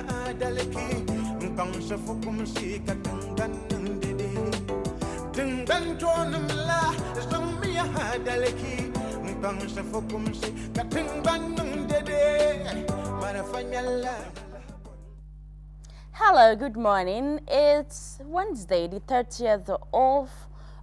daleki mpang shafukum shika tungan ndidi tungan tonamla zamia daleki mpang shafukum shika tungan ndidi marafanyala. Hello, good morning. It's Wednesday, the 30th of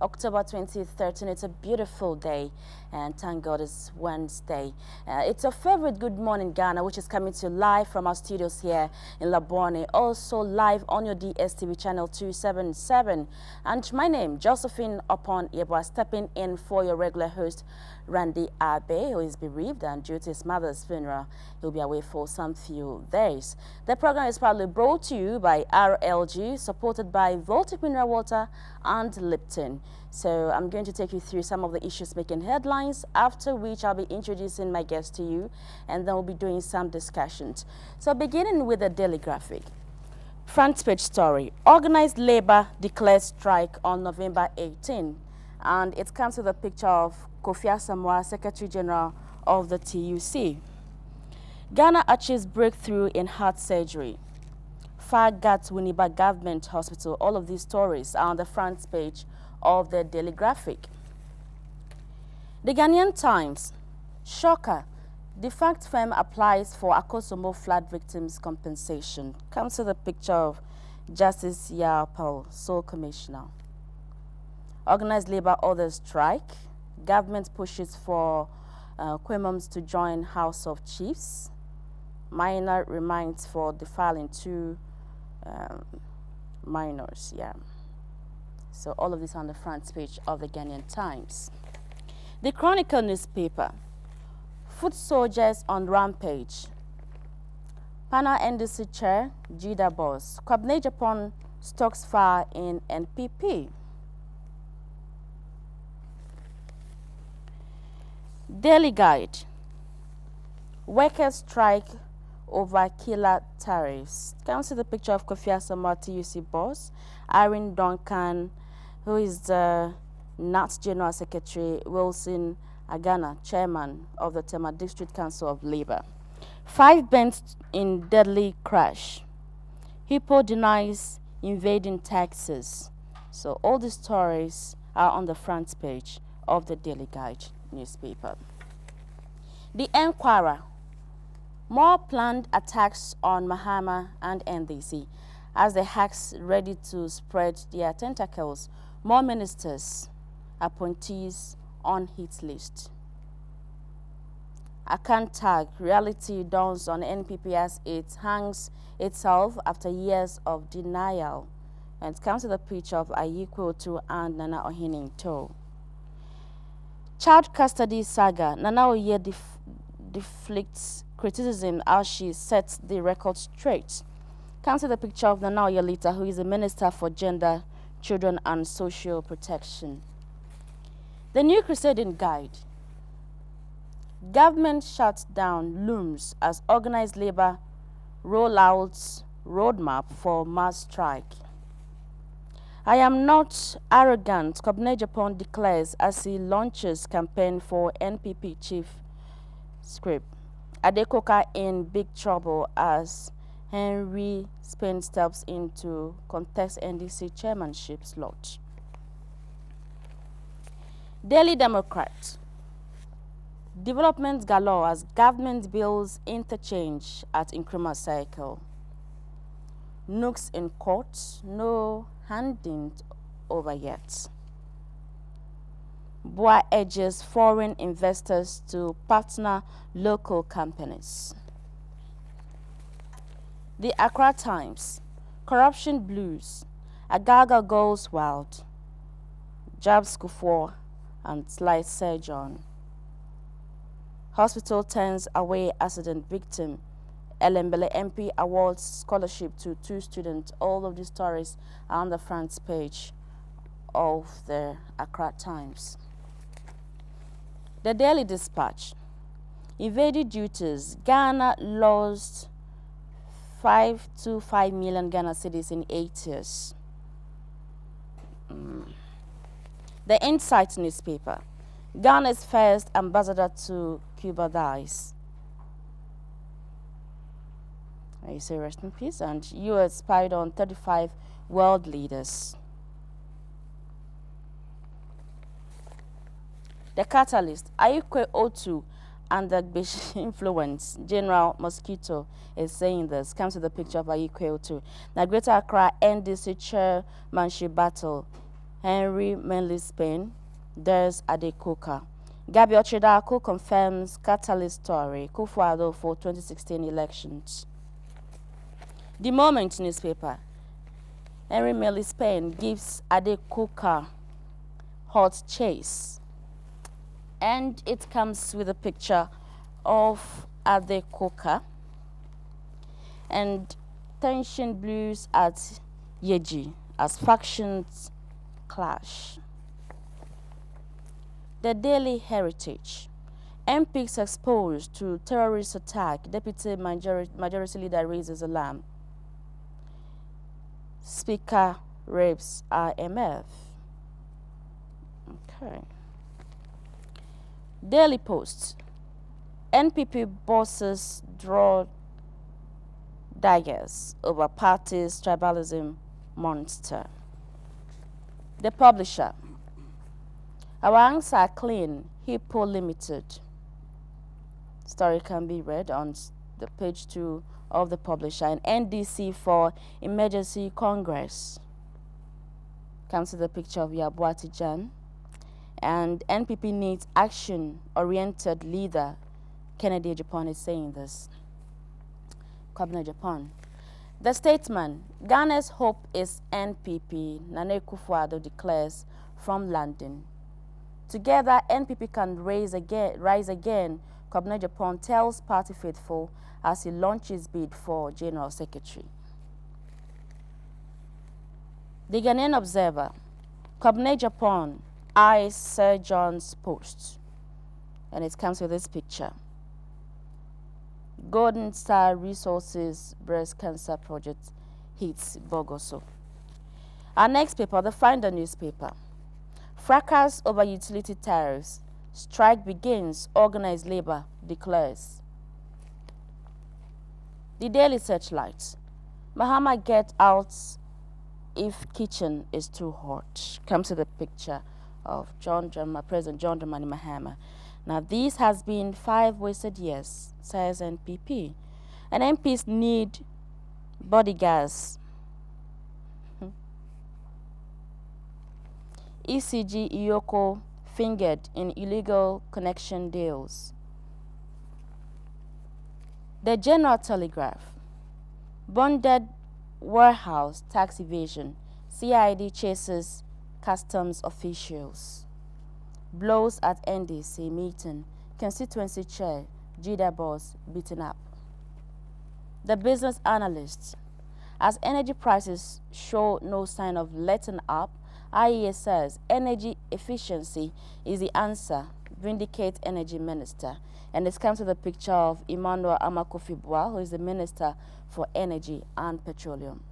October 2013. It's a beautiful day, and thank God it's Wednesday. It's your favorite Good Morning Ghana, which is coming to you live from our studios here in Labone, also live on your DSTV channel 277. And my name, Josephine Oppong-Yeboah, stepping in for your regular host, Randy Abe, who is bereaved and due to his mother's funeral, he'll be away for some few days. The program is proudly brought to you by RLG, supported by Voltic Mineral Water and Lipton. So I'm going to take you through some of the issues making headlines, after which I'll be introducing my guest to you, and then we'll be doing some discussions. So beginning with the daily graphic. Front page story: organized labor declares strike on November 18. And it comes with a picture of Kofi Asamoah, Secretary General of the TUC. Ghana achieves breakthrough in heart surgery. Fagat Winneba Government Hospital. All of these stories are on the front page of the daily graphic. The Ghanaian Times. Shocker. Defunct firm applies for Akosombo flood victims compensation. Comes with a picture of Justice Yapal, sole commissioner. Organized labor orders strike. Government pushes for Kwemums to join House of Chiefs. Minor reminds for defiling two minors. Yeah. So all of this on the front page of the Ghanaian Times. The Chronicle newspaper. Foot soldiers on rampage. Pana NDC chair, Jida boss. Kwabena Japan stocks fire in NPP. Daily Guide. Workers strike over killer tariffs. Comes with a picture of Kofi Asamoah TUC boss, Irene Duncan, who is the NAT General Secretary, Wilson Agana, Chairman of the Tema District Council of Labour. 5 burnt in deadly crash. Hippo denies invading Texas. So all the stories are on the front page of the Daily Guide newspaper. The Enquirer. More planned attacks on Mahama and NDC as the hacks ready to spread their tentacles. More ministers, appointees on hit list. Akan tag. Reality dawns on NPP as it hangs itself after years of denial. And it comes to the picture of Ayikwo to and Nana Ohining-To. Child custody saga. Nana Oye deflects criticism as she sets the record straight. Comes to the picture of Nana Oyelita, who is the Minister for Gender, Children and Social Protection. The New Crusading Guide. Government shuts down looms as organized labor roll out roadmap for mass strike. I am not arrogant, Kwabena Japan declares as he launches campaign for NPP chief script. Adekoka in big trouble as Henry Spain steps in to contest NDC chairmanship slot. Daily Democrat. Developments galore as government bills interchange at Nkrumah Circle. Nooks in court, no handing over yet. Boa urges foreign investors to partner local companies. The Accra Times. Corruption blues. Agaga goes wild. Jabs Kufuor and slight surgeon. Hospital turns away accident victim. Elembele MP awards scholarship to 2 students. All of these stories are on the front page of the Accra Times. The Daily Dispatch. Evaded duties. Ghana lost 525 million Ghana cedis in 8 years. The Insight newspaper. Ghana's first ambassador to Cuba dies. I say rest in peace. And US spied on 35 world leaders. The catalyst, Ayikwe-Otu under influence. General Mosquito is saying this. Comes with a picture of Ayikwe-Otu. Now, Greater Accra NDC chairmanship battle. Henry Manley Spain. There's Adekoka. Gabi Ochidako confirms catalyst story. Kufuado for 2016 elections. The Moment newspaper. Henry Manley Spain gives Adekoka hot chase. And it comes with a picture of Adekoka and tension blues at Yeji as factions clash. The Daily Heritage. MPs exposed to terrorist attack. Deputy Majority Leader raises alarm. Speaker rapes IMF. Okay. Daily Post. NPP bosses draw daggers over party's tribalism monster. The Publisher. Our hands are clean. Hippo Limited. Story can be read on the page 2 of the Publisher. And NDC for Emergency Congress. Comes to the picture of Yabuati Jan. And NPP needs action-oriented leader. Kennedy Japan is saying this. Kwabena Japan. The Statesman. Ghana's hope is NPP. Nana Akufo-Addo declares from London. Together, NPP can rise again. Kwabena Japan tells party faithful as he launches bid for General Secretary. The Ghanaian Observer. Kwabena Japan eyes Sir John's post. And it comes with this picture. Golden Star Resources Breast Cancer Project hits Bogoso. Our next paper, the Finder newspaper. Fracas over utility tariffs. Strike begins, organized labor declares. The Daily Searchlight. Mahama get out if kitchen is too hot. Comes to the picture of President John Dramani Mahama. Now, this has been 5 wasted years, says NPP. And MPs need bodyguards. ECG Iyoko fingered in illegal connection deals. The General Telegraph. Bonded warehouse tax evasion. CID chases customs officials. Blows at NDC meeting. Constituency chair, Jida boss, beaten up. The Business Analyst. As energy prices show no sign of letting up, IEA says energy efficiency is the answer, vindicate Energy Minister. And this comes with a picture of Emmanuel Amakofi-Boah, who is the Minister for Energy and Petroleum.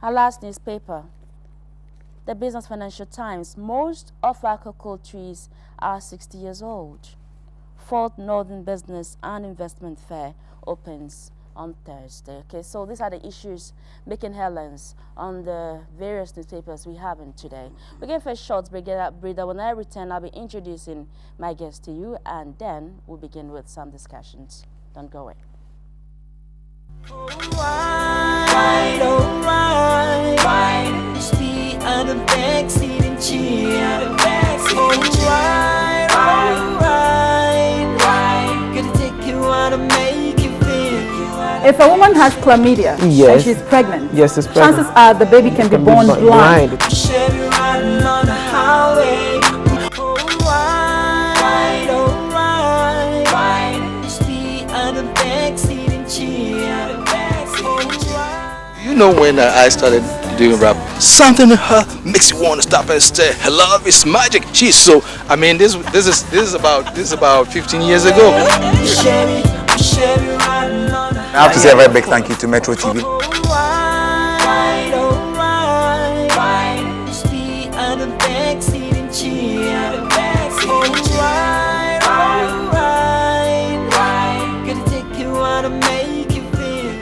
Our last newspaper. The Business Financial Times. Most of our cocoa trees are 60 years old. 4th Northern Business and Investment Fair opens on Thursday. Okay, so these are the issues making headlines on the various newspapers we have in today. We're going for a short breather. When I return, I'll be introducing my guests to you, and then we'll begin with some discussions. Don't go away. On the backseat and chill. Gonna take you out and make you feel. If a woman has chlamydia and she's pregnant, she's pregnant, chances are the baby can be born blind. Chevy riding on the highway. Speed on the backseat and chill. You know, when I started doing rap, something in her makes you want to stop and stare. Her love is magic. She's so. I mean, this is about 15 years ago. I have to say a very big thank you to Metro TV. Speed on the backseat and chill. Gonna take you out and make you feel.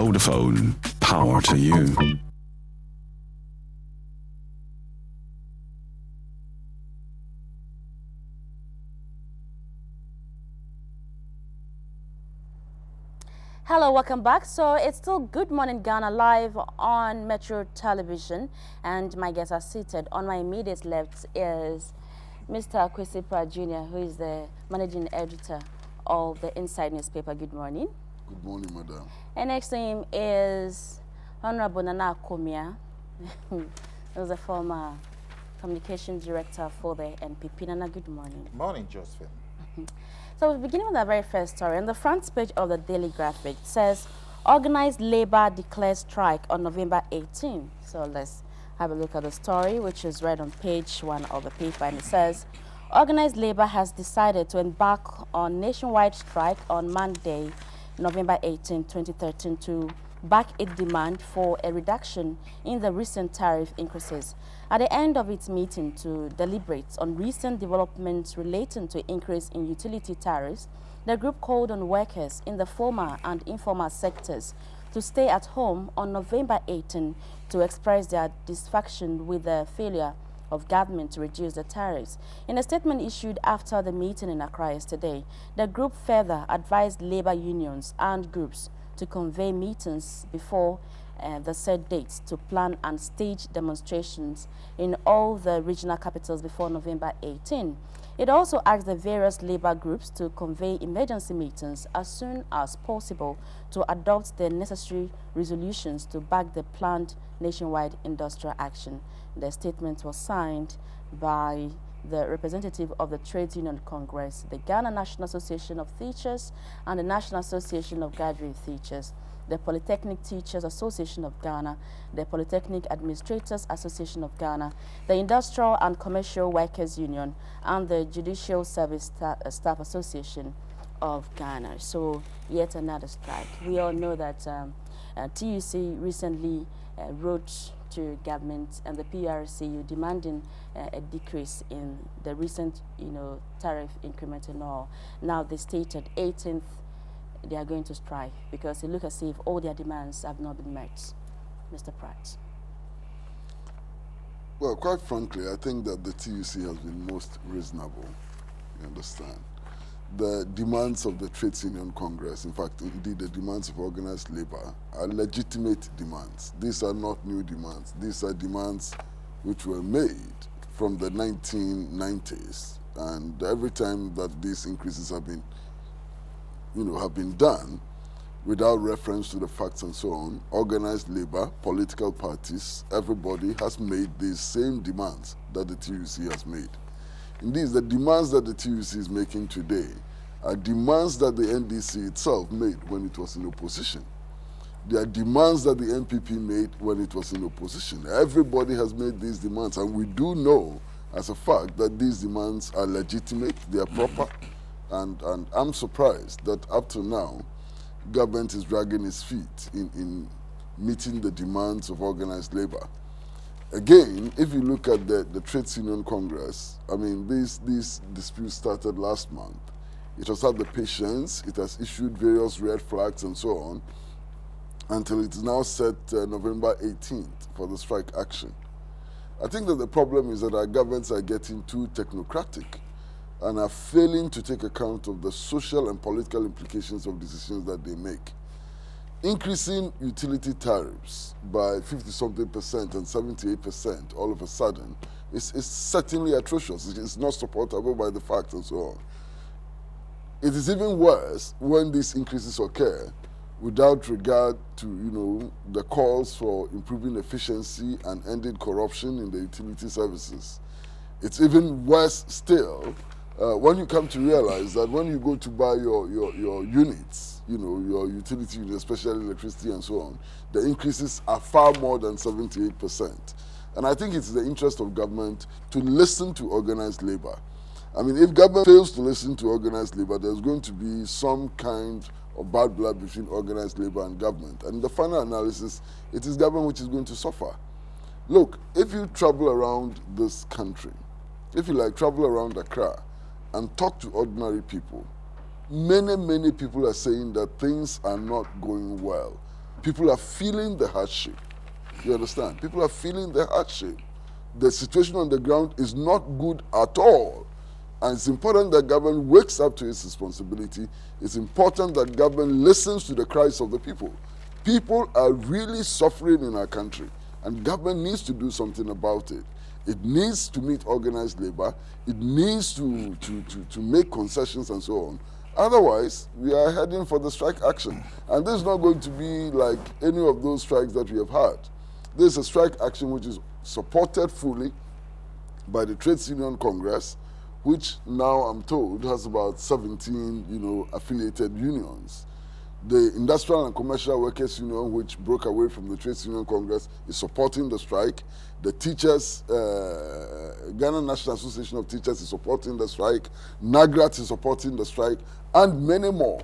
Vodafone, power to you. Hello, welcome back. So it's still Good Morning Ghana live on Metro Television, and my guests are seated. On my immediate left is Mr. Kwesi Pratt Jr., who is the managing editor of the Inside newspaper. Good morning. Good morning, madam. And next to him is Honorable Nana Akomea, who is a former communication director for the NPP. Nana, good morning. Morning, Josephine. So we're beginning with the very first story. On the front page of the Daily Graphic, it says, Organized Labor declares strike on November 18. So let's have a look at the story, which is read on page 1 of the paper. And it says, Organized Labor has decided to embark on nationwide strike on Monday, November 18, 2013, to back its demand for a reduction in the recent tariff increases. At the end of its meeting to deliberate on recent developments relating to increase in utility tariffs, the group called on workers in the formal and informal sectors to stay at home on November 18 to express their dissatisfaction with the failure of government to reduce the tariffs. In a statement issued after the meeting in Accra yesterday, the group further advised labor unions and groups to convey meetings before the said dates to plan and stage demonstrations in all the regional capitals before November 18. It also asked the various labor groups to convey emergency meetings as soon as possible to adopt the necessary resolutions to back the planned nationwide industrial action. The statement was signed by the representative of the Trade Union Congress, the Ghana National Association of Teachers, and the National Association of Graduate Teachers, the Polytechnic Teachers Association of Ghana, the Polytechnic Administrators Association of Ghana, the Industrial and Commercial Workers Union, and the Judicial Service Staff Association of Ghana. So yet another strike. We all know that TUC recently wrote to government and the PRCU demanding a decrease in the recent, tariff increment and all. Now they stated 18th they are going to strike because it looks as if all their demands have not been met. Mr. Pratt. Well, quite frankly, I think that the TUC has been most reasonable, you understand. The demands of the Trade Union Congress, in fact, indeed the demands of organized labor, are legitimate demands. These are not new demands. These are demands which were made from the 1990s. And every time that these increases have been, have been done, without reference to the facts and so on, organized labor, political parties, everybody has made these same demands that the TUC has made. Indeed, the demands that the TUC is making today are demands that the NDC itself made when it was in opposition. They are demands that the NPP made when it was in opposition. Everybody has made these demands, and we do know as a fact that these demands are legitimate, they are proper, and I'm surprised that up to now, government is dragging its feet in meeting the demands of organized labor. Again, if you look at the Trade Union Congress, I mean, these disputes started last month. It has had the patience, it has issued various red flags and so on, until it is now set November 18th for the strike action. I think that the problem is that our governments are getting too technocratic and are failing to take account of the social and political implications of decisions that they make. Increasing utility tariffs by 50-something% and 78% all of a sudden is certainly atrocious. It is not supportable by the facts and so on. It is even worse when these increases occur without regard to, the calls for improving efficiency and ending corruption in the utility services. It's even worse still when you come to realize that when you go to buy your units, your utility units, especially electricity and so on, the increases are far more than 78%. And I think it's the interest of government to listen to organized labor. I mean, if government fails to listen to organized labor, there's going to be some kind of bad blood between organized labor and government. And in the final analysis, it is government which is going to suffer. Look, if you travel around this country, if you travel around Accra and talk to ordinary people, many people are saying that things are not going well. People are feeling the hardship. You understand? People are feeling the hardship. The situation on the ground is not good at all. And it's important that government wakes up to its responsibility. It's important that government listens to the cries of the people. People are really suffering in our country, and government needs to do something about it. It needs to meet organized labor. It needs to make concessions and so on. Otherwise, we are heading for the strike action. And this is not going to be like any of those strikes that we have had. This is a strike action which is supported fully by the Trades Union Congress, which now I'm told has about 17, affiliated unions. The Industrial and Commercial Workers Union, which broke away from the Trades Union Congress, is supporting the strike. The teachers, Ghana National Association of Teachers is supporting the strike. NAGRAT is supporting the strike, and many more.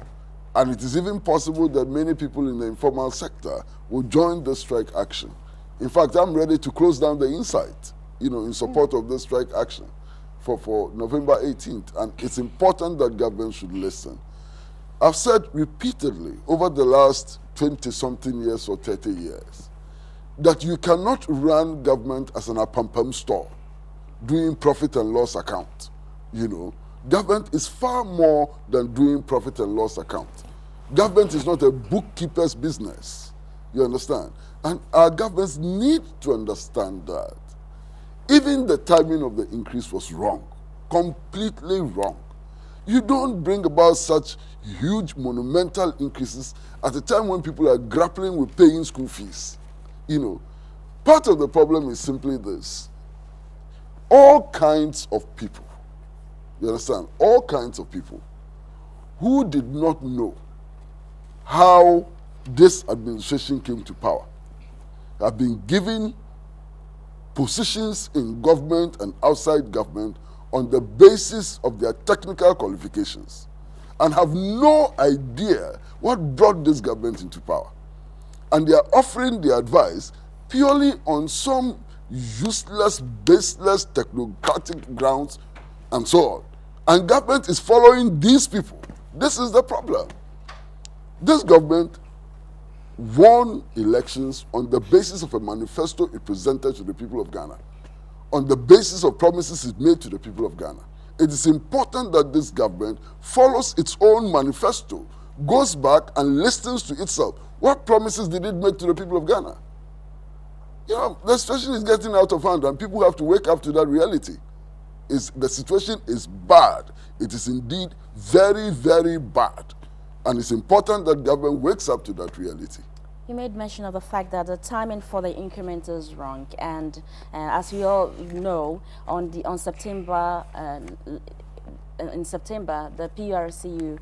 And it is even possible that many people in the informal sector will join the strike action. In fact, I'm ready to close down the Insight, in support of this strike action for November 18th. And it's important that government should listen. I've said repeatedly over the last 20-something years or 30 years that you cannot run government as an apampam store doing profit and loss account. Government is far more than doing profit and loss account. Government is not a bookkeeper's business. You understand? And our governments need to understand that. Even the timing of the increase was wrong, completely wrong. You don't bring about such huge monumental increases at a time when people are grappling with paying school fees. Part of the problem is simply this. All kinds of people, you understand, all kinds of people who did not know how this administration came to power have been given positions in government and outside government on the basis of their technical qualifications and have no idea what brought this government into power. And they are offering their advice purely on some useless, baseless, technocratic grounds and so on. And government is following these people. This is the problem. This government won elections on the basis of a manifesto it presented to the people of Ghana, on the basis of promises it made to the people of Ghana. It is important that this government follows its own manifesto, goes back and listens to itself. What promises did it make to the people of Ghana? The situation is getting out of hand and people have to wake up to that reality. The situation is bad. It is indeed very, very bad. And it's important that government wakes up to that reality. You made mention of the fact that the timing for the increment is wrong, and as we all know, in September, the PURCU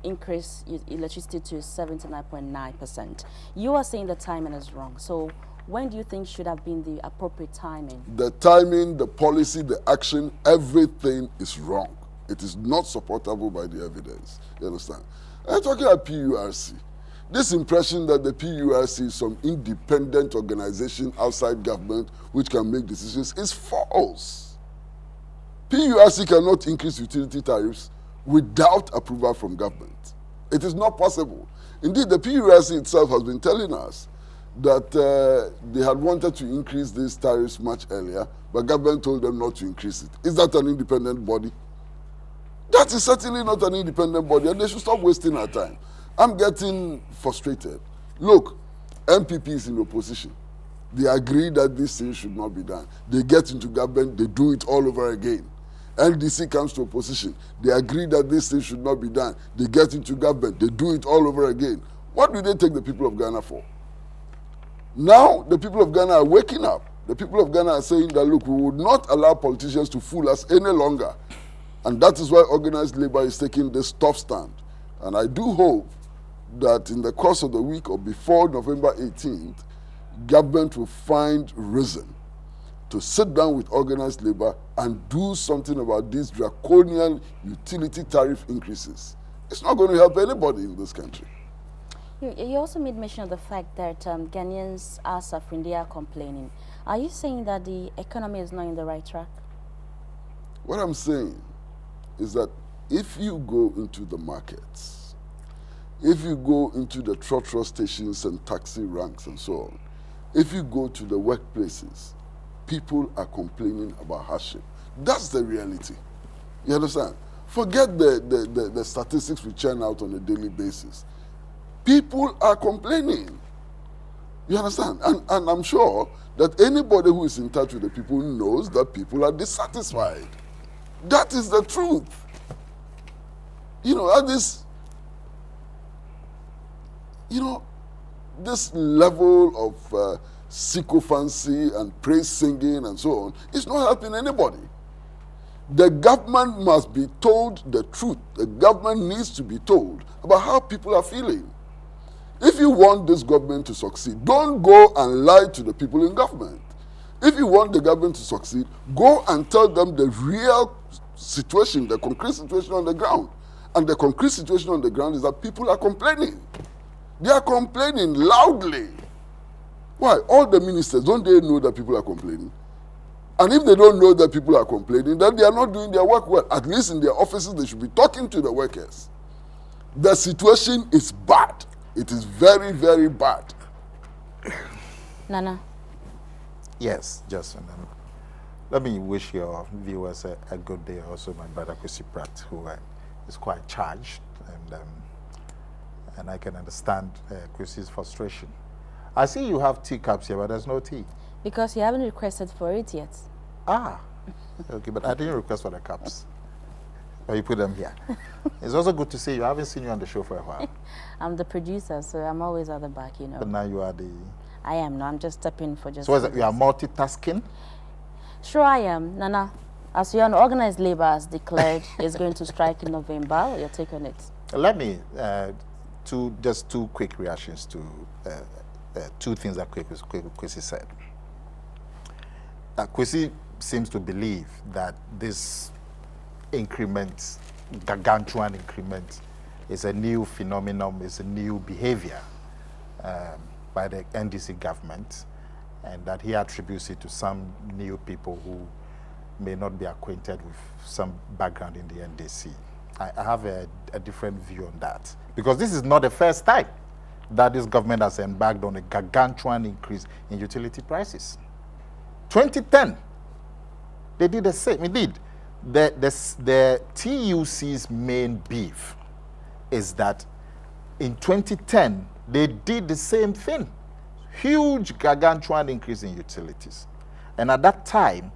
increased electricity to 79.9%. You are saying the timing is wrong. So when do you think should have been the appropriate timing? The timing, the policy, the action, everything is wrong. It is not supportable by the evidence. You understand? I'm talking about PURC. This impression that the PURC is some independent organization outside government which can make decisions is false. PURC cannot increase utility tariffs without approval from government. It is not possible. Indeed, the PURC itself has been telling us that they had wanted to increase these tariffs much earlier, but government told them not to increase it. Is that an independent body? That is certainly not an independent body, and they should stop wasting our time. I'm getting frustrated. Look, NPP is in opposition. They agree that this thing should not be done. They get into government, they do it all over again. LDC comes to opposition. They agree that this thing should not be done. They get into government, they do it all over again. What do they take the people of Ghana for? Now, the people of Ghana are waking up. The people of Ghana are saying that, look, we would not allow politicians to fool us any longer. And that is why organized labor is taking this tough stand. And I do hope that in the course of the week or before November 18th, government will find reason to sit down with organized labor and do something about these draconian utility tariff increases. It's not going to help anybody in this country. You also made mention of the fact that Ghanaians are suffering, they are complaining. Are you saying that the economy is not in the right track? What I'm saying is that if you go into the markets If you go into the trotro stations and taxi ranks and so on, if you go to the workplaces, people are complaining about hardship. That's the reality. You understand? Forget the statistics we churn out on a daily basis. People are complaining. You understand? And I'm sure that anybody who is in touch with the people knows that people are dissatisfied. That is the truth. You know, at this, you know, this level of sycophancy and praise singing and so on is not helping anybody. The government must be told the truth. The government needs to be told about how people are feeling. If you want this government to succeed, don't go and lie to the people in government. If you want the government to succeed, go and tell them the real situation, the concrete situation on the ground. And the concrete situation on the ground is that people are complaining. They are complaining loudly. Why? All the ministers, don't they know that people are complaining? And if they don't know that people are complaining, then they are not doing their work well. At least in their offices, they should be talking to the workers. The situation is bad. It is very, very bad. Nana. Yes, Josephine. Let me wish your viewers a good day. Also, my brother Kwesi Pratt, who is quite charged, and I can understand Kwesi's frustration. I see you have teacups here, but there's no tea. Because you haven't requested for it yet. Ah, okay, but I didn't request for the cups. Or you put them here. It's also good to see you. I haven't seen you on the show for a while. I'm the producer, so I'm always at the back, you know. But now you are the... I am. No, I'm just stepping for just... So is it, you are multitasking? Sure I am. Nana, as you know, organized labor has declared it's going to strike in November. Your take on it? Let me, just two quick reactions to two things that Kwesi said. Kwesi seems to believe that this increment, gargantuan increment, is a new phenomenon, is a new behavior by the NDC government, and that he attributes it to some new people who may not be acquainted with some background in the NDC. I have a different view on that, because this is not the first time that this government has embarked on a gargantuan increase in utility prices. 2010, they did the same. Indeed, the TUC's main beef is that in 2010, they did the same thing. Huge gargantuan increase in utilities. And at that time,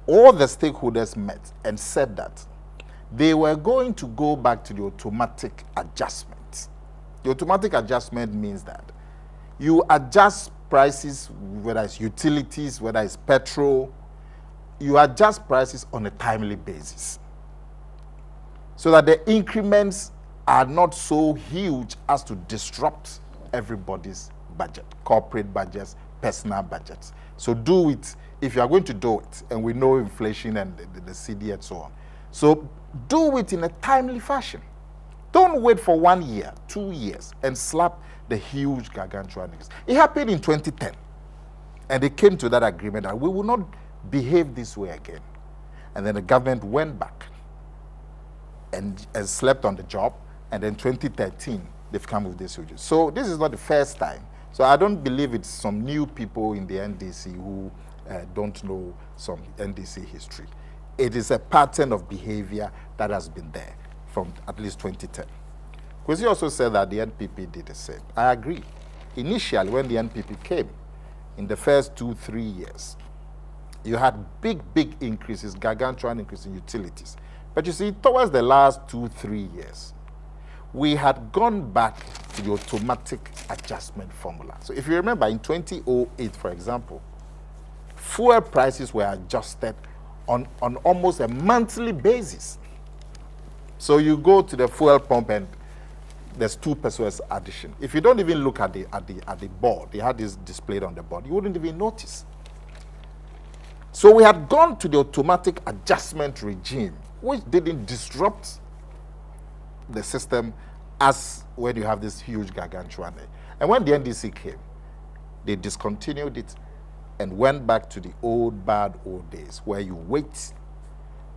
all the stakeholders met and said that they were going to go back to the automatic adjustment. The automatic adjustment means that you adjust prices, whether it's utilities, whether it's petrol, you adjust prices on a timely basis so that the increments are not so huge as to disrupt everybody's budget, corporate budgets, personal budgets. So do it if you are going to do it, and we know inflation and the CD and so on. So do it in a timely fashion. Don't wait for 1 year, 2 years, and slap the huge gargantuan increase. It happened in 2010, and they came to that agreement that we will not behave this way again. And then the government went back and slept on the job, and then 2013, they've come with this huge. So this is not the first time. So I don't believe it's some new people in the NDC who don't know some NDC history. It is a pattern of behavior that has been there from at least 2010. Kwesi also said that the NPP did the same. I agree. Initially, when the NPP came, in the first 2-3 years, you had big increases, gargantuan increase in utilities. But you see, towards the last 2-3 years, we had gone back to the automatic adjustment formula. So if you remember, in 2008, for example, fuel prices were adjusted on almost a monthly basis. So you go to the fuel pump and there's 2 pesos addition. If you don't even look at the board, they had this displayed on the board, you wouldn't even notice. So we had gone to the automatic adjustment regime, which didn't disrupt the system as when you have this huge gargantuan. And when the NDC came, they discontinued it and went back to the old days where you wait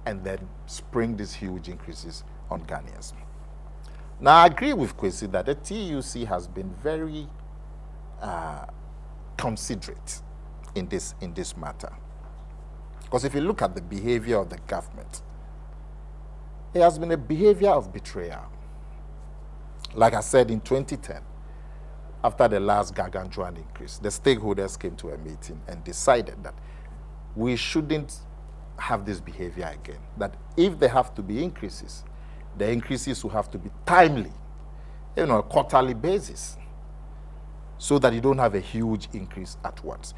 and then spring these huge increases on Ghanaians. Now, I agree with Kwesi that the TUC has been very considerate in this matter. Because if you look at the behavior of the government, it has been a behavior of betrayal. Like I said, in 2010, after the last gargantuan increase, the stakeholders came to a meeting and decided that we shouldn't have this behavior again. That if there have to be increases, the increases will have to be timely, on a quarterly basis, so that you don't have a huge increase at once.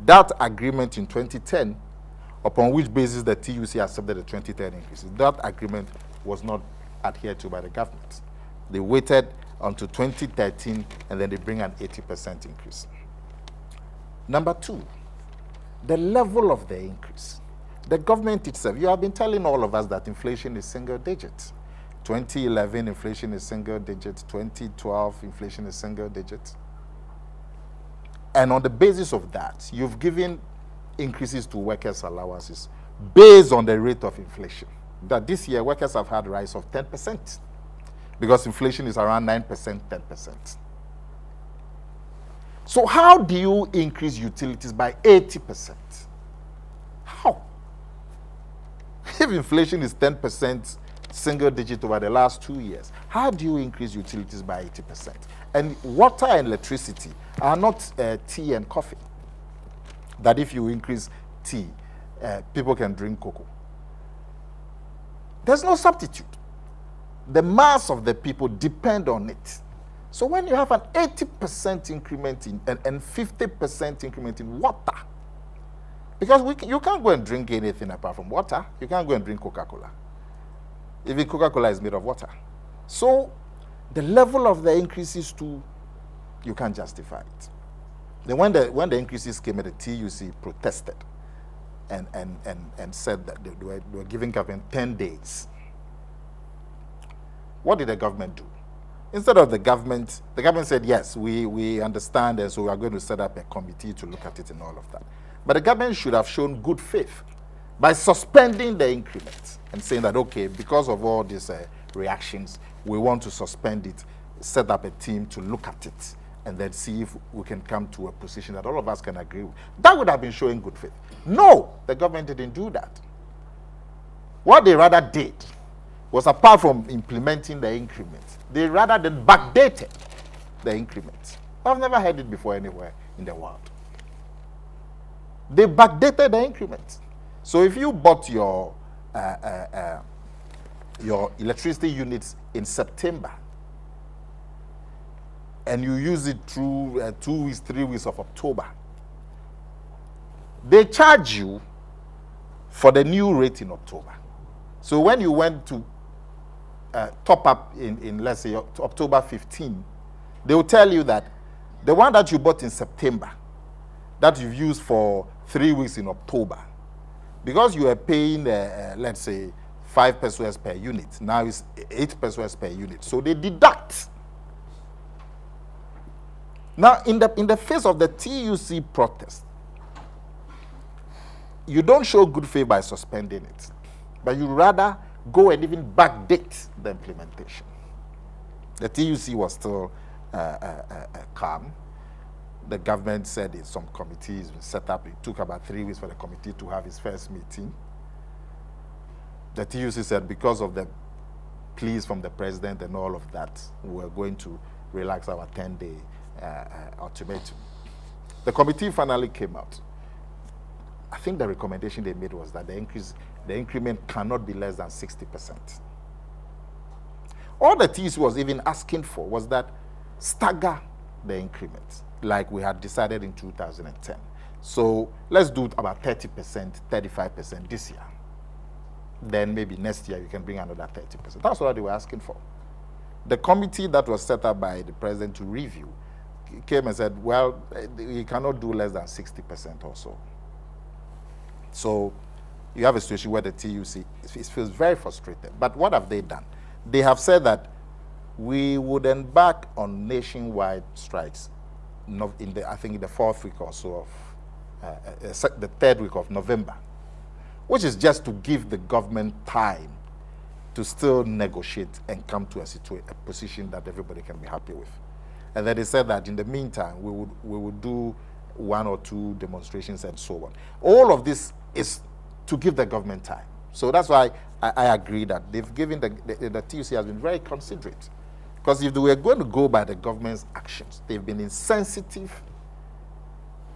That agreement in 2010, upon which basis the TUC accepted the 2010 increases, that agreement was not adhered to by the government. They waited until 2013, and then they bring an 80% increase. Number two, the level of the increase. The government itself, you have been telling all of us that inflation is single digit. 2011, inflation is single digit. 2012, inflation is single digit. And on the basis of that, you've given increases to workers' allowances based on the rate of inflation. That this year, workers have had a rise of 10%, because inflation is around 9%, 10%. So how do you increase utilities by 80%? How? If inflation is 10%, single digit over the last 2 years, how do you increase utilities by 80%? And water and electricity are not tea and coffee. That if you increase tea, people can drink cocoa. There's no substitute. The mass of the people depend on it. So when you have an 80% increment in and 50% increment in water, because you can't go and drink anything apart from water. You can't go and drink Coca-Cola. Even Coca-Cola is made of water. So the level of the increases too, you can't justify it. Then when the increases came, the TUC protested and said that they were giving government 10 days. What did the government do? Instead of the government said, yes, we understand, and so we are going to set up a committee to look at it and all of that. But the government should have shown good faith by suspending the increment and saying that, okay, because of all these reactions, we want to suspend it, set up a team to look at it, and then see if we can come to a position that all of us can agree with. That would have been showing good faith. No, the government didn't do that. What they rather did was, apart from implementing the increment, they rather than backdated the increment. I've never heard it before anywhere in the world. They backdated the increment. So if you bought your electricity units in September, and you use it through 2 weeks, 3 weeks of October, they charge you for the new rate in October. So when you went to top up in let's say October 15, they will tell you that the one that you bought in September, that you've used for 3 weeks in October, because you are paying let's say 5 pesos per unit, now it's 8 pesos per unit. So they deduct. Now, in the face of the TUC protest, you don't show good faith by suspending it, but you rather go and even backdate the implementation. The TUC was still calm. The government said some committees were set up. It took about 3 weeks for the committee to have its first meeting. The TUC said because of the pleas from the president and all of that, we were going to relax our 10-day ultimatum. The committee finally came out. I think the recommendation they made was that the increment cannot be less than 60%. All the TUC was even asking for was that stagger the increment, like we had decided in 2010. So let's do about 30%, 35% this year. Then maybe next year you can bring another 30%. That's what they were asking for. The committee that was set up by the president to review came and said, well, you cannot do less than 60% or so. So you have a situation where the TUC feels very frustrated. But what have they done? They have said that we would embark on nationwide strikes I think in the 4th week or so of the 3rd week of November, which is just to give the government time to still negotiate and come to a position that everybody can be happy with. And then they said that in the meantime, we would do 1 or 2 demonstrations and so on. All of this is to give the government time. So that's why I agree that they've given the TUC has been very considerate. Because if they were going to go by the government's actions, they've been insensitive.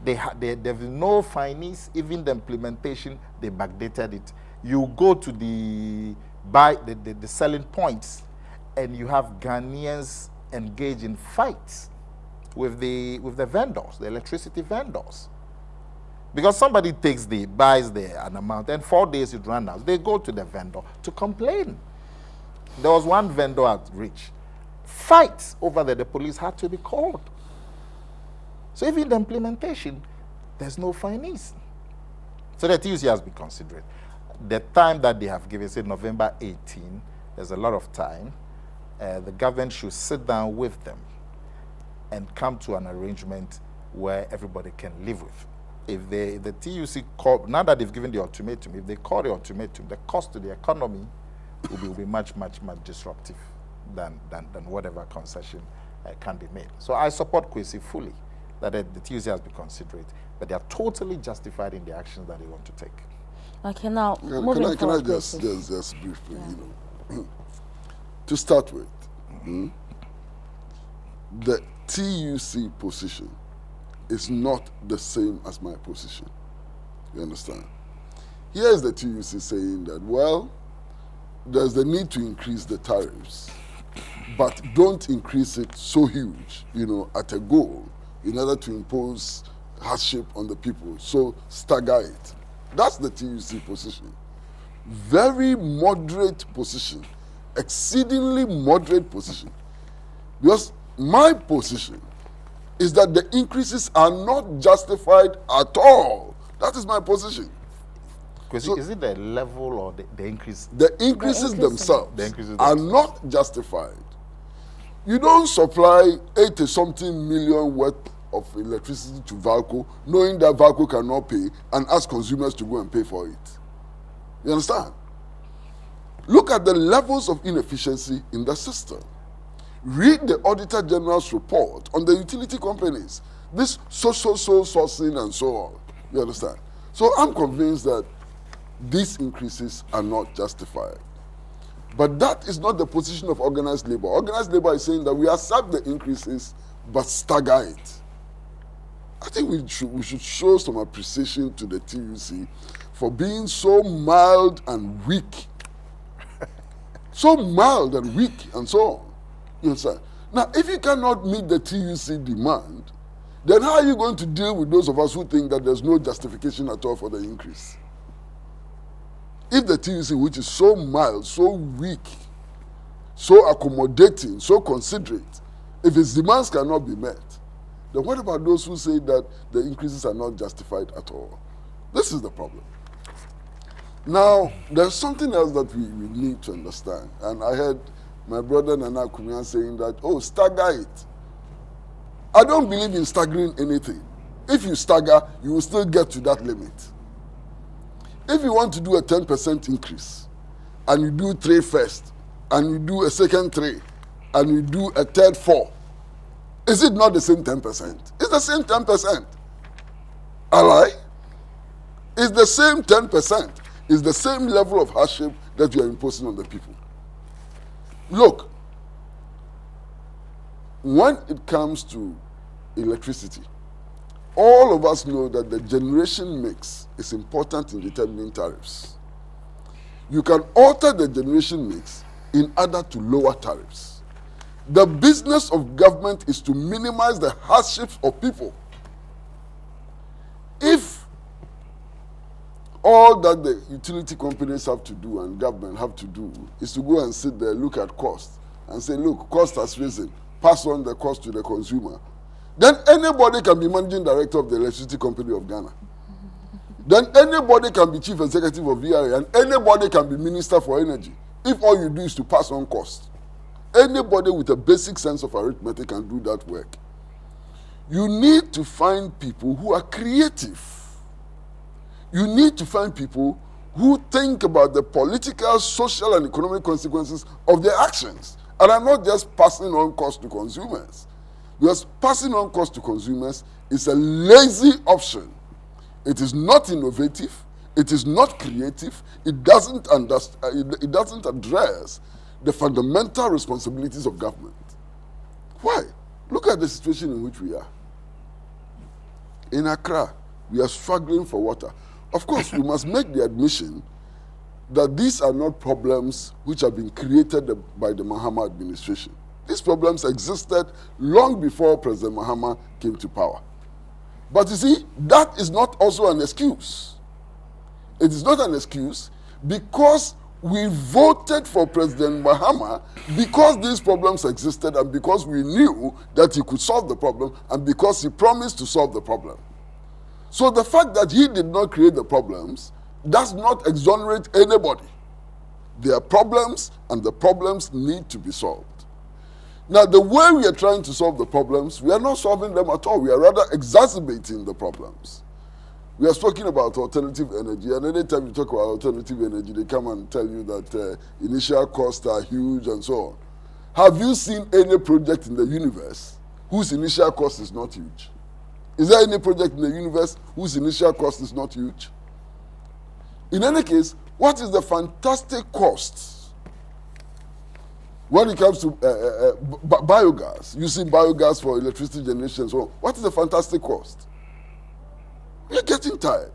There've been no findings, even the implementation, they backdated it. You go to the selling points, and you have Ghanaians engaged in fights with the vendors, the electricity vendors. Because somebody buys an amount, and 4 days it runs out. They go to the vendor to complain. There was one vendor at Rich. Fights over there, the police had to be called. So even the implementation, there's no findings. So the TUC has been considerate. The time that they have given, say November 18, there's a lot of time. The government should sit down with them and come to an arrangement where everybody can live with. If the TUC call, now that they've given the ultimatum, if they call the ultimatum, the cost to the economy will be much, much, much disruptive than whatever concession can be made. So I support Kwesi fully, that the TUC has been considerate, but they are totally justified in the actions that they want to take. Okay, now can I just briefly, to start with, the TUC position is not the same as my position. You understand? Here is the TUC saying that, well, there's the need to increase the tariffs, but don't increase it so huge, at a goal in order to impose hardship on the people. So stagger it. That's the TUC position. Very moderate position, exceedingly moderate position. Because my position is that the increases are not justified at all. That is my position. So, is it the level or the increase? The increases themselves are not justified. You don't supply 80-something million worth of electricity to Valco, knowing that Valco cannot pay, and ask consumers to go and pay for it. You understand? Look at the levels of inefficiency in the system. Read the Auditor General's report on the utility companies. This sourcing and so on. You understand? So I'm convinced that these increases are not justified. But that is not the position of organized labor. Organized labor is saying that we accept the increases, but stagger it. I think we should show some appreciation to the TUC for being so mild and weak. So mild and weak and so on. You understand? Now, if you cannot meet the TUC demand, then how are you going to deal with those of us who think that there's no justification at all for the increase? If the TUC, which is so mild, so weak, so accommodating, so considerate, if its demands cannot be met, then what about those who say that the increases are not justified at all? This is the problem. Now, there's something else that we need to understand. And I heard my brother Nana Akomea saying that, oh, stagger it. I don't believe in staggering anything. If you stagger, you will still get to that limit. If you want to do a 10% increase, and you do 3 first, and you do a second 3, and you do a third 4, is it not the same 10%? It's the same 10%. All right? It's the same 10%. It's the same level of hardship that you are imposing on the people. Look, when it comes to electricity, all of us know that the generation mix is important in determining tariffs. You can alter the generation mix in order to lower tariffs. The business of government is to minimize the hardships of people. If all that the utility companies have to do and government have to do is to go and sit there, look at cost, and say, look, cost has risen, pass on the cost to the consumer, then anybody can be managing director of the electricity company of Ghana. Then anybody can be chief executive of VRA, and anybody can be minister for energy, if all you do is to pass on cost. Anybody with a basic sense of arithmetic can do that work. You need to find people who are creative. You need to find people who think about the political, social, and economic consequences of their actions and are not just passing on cost to consumers. Because passing on cost to consumers is a lazy option. It is not innovative. It is not creative. It doesn't address the fundamental responsibilities of government. Why? Look at the situation in which we are. In Accra, we are struggling for water. Of course, we must make the admission that these are not problems which have been created by the Mahama administration. These problems existed long before President Mahama came to power. But you see, that is not also an excuse. It is not an excuse because we voted for President Mahama because these problems existed and because we knew that he could solve the problem and because he promised to solve the problem. So the fact that he did not create the problems does not exonerate anybody. There are problems and the problems need to be solved. Now, the way we are trying to solve the problems, we are not solving them at all. We are rather exacerbating the problems. We are talking about alternative energy, and anytime you talk about alternative energy, they come and tell you that initial costs are huge and so on. Have you seen any project in the universe whose initial cost is not huge? Is there any project in the universe whose initial cost is not huge? In any case, what is the fantastic cost when it comes to biogas, using biogas for electricity generation and so on? What is the fantastic cost? We are getting tired.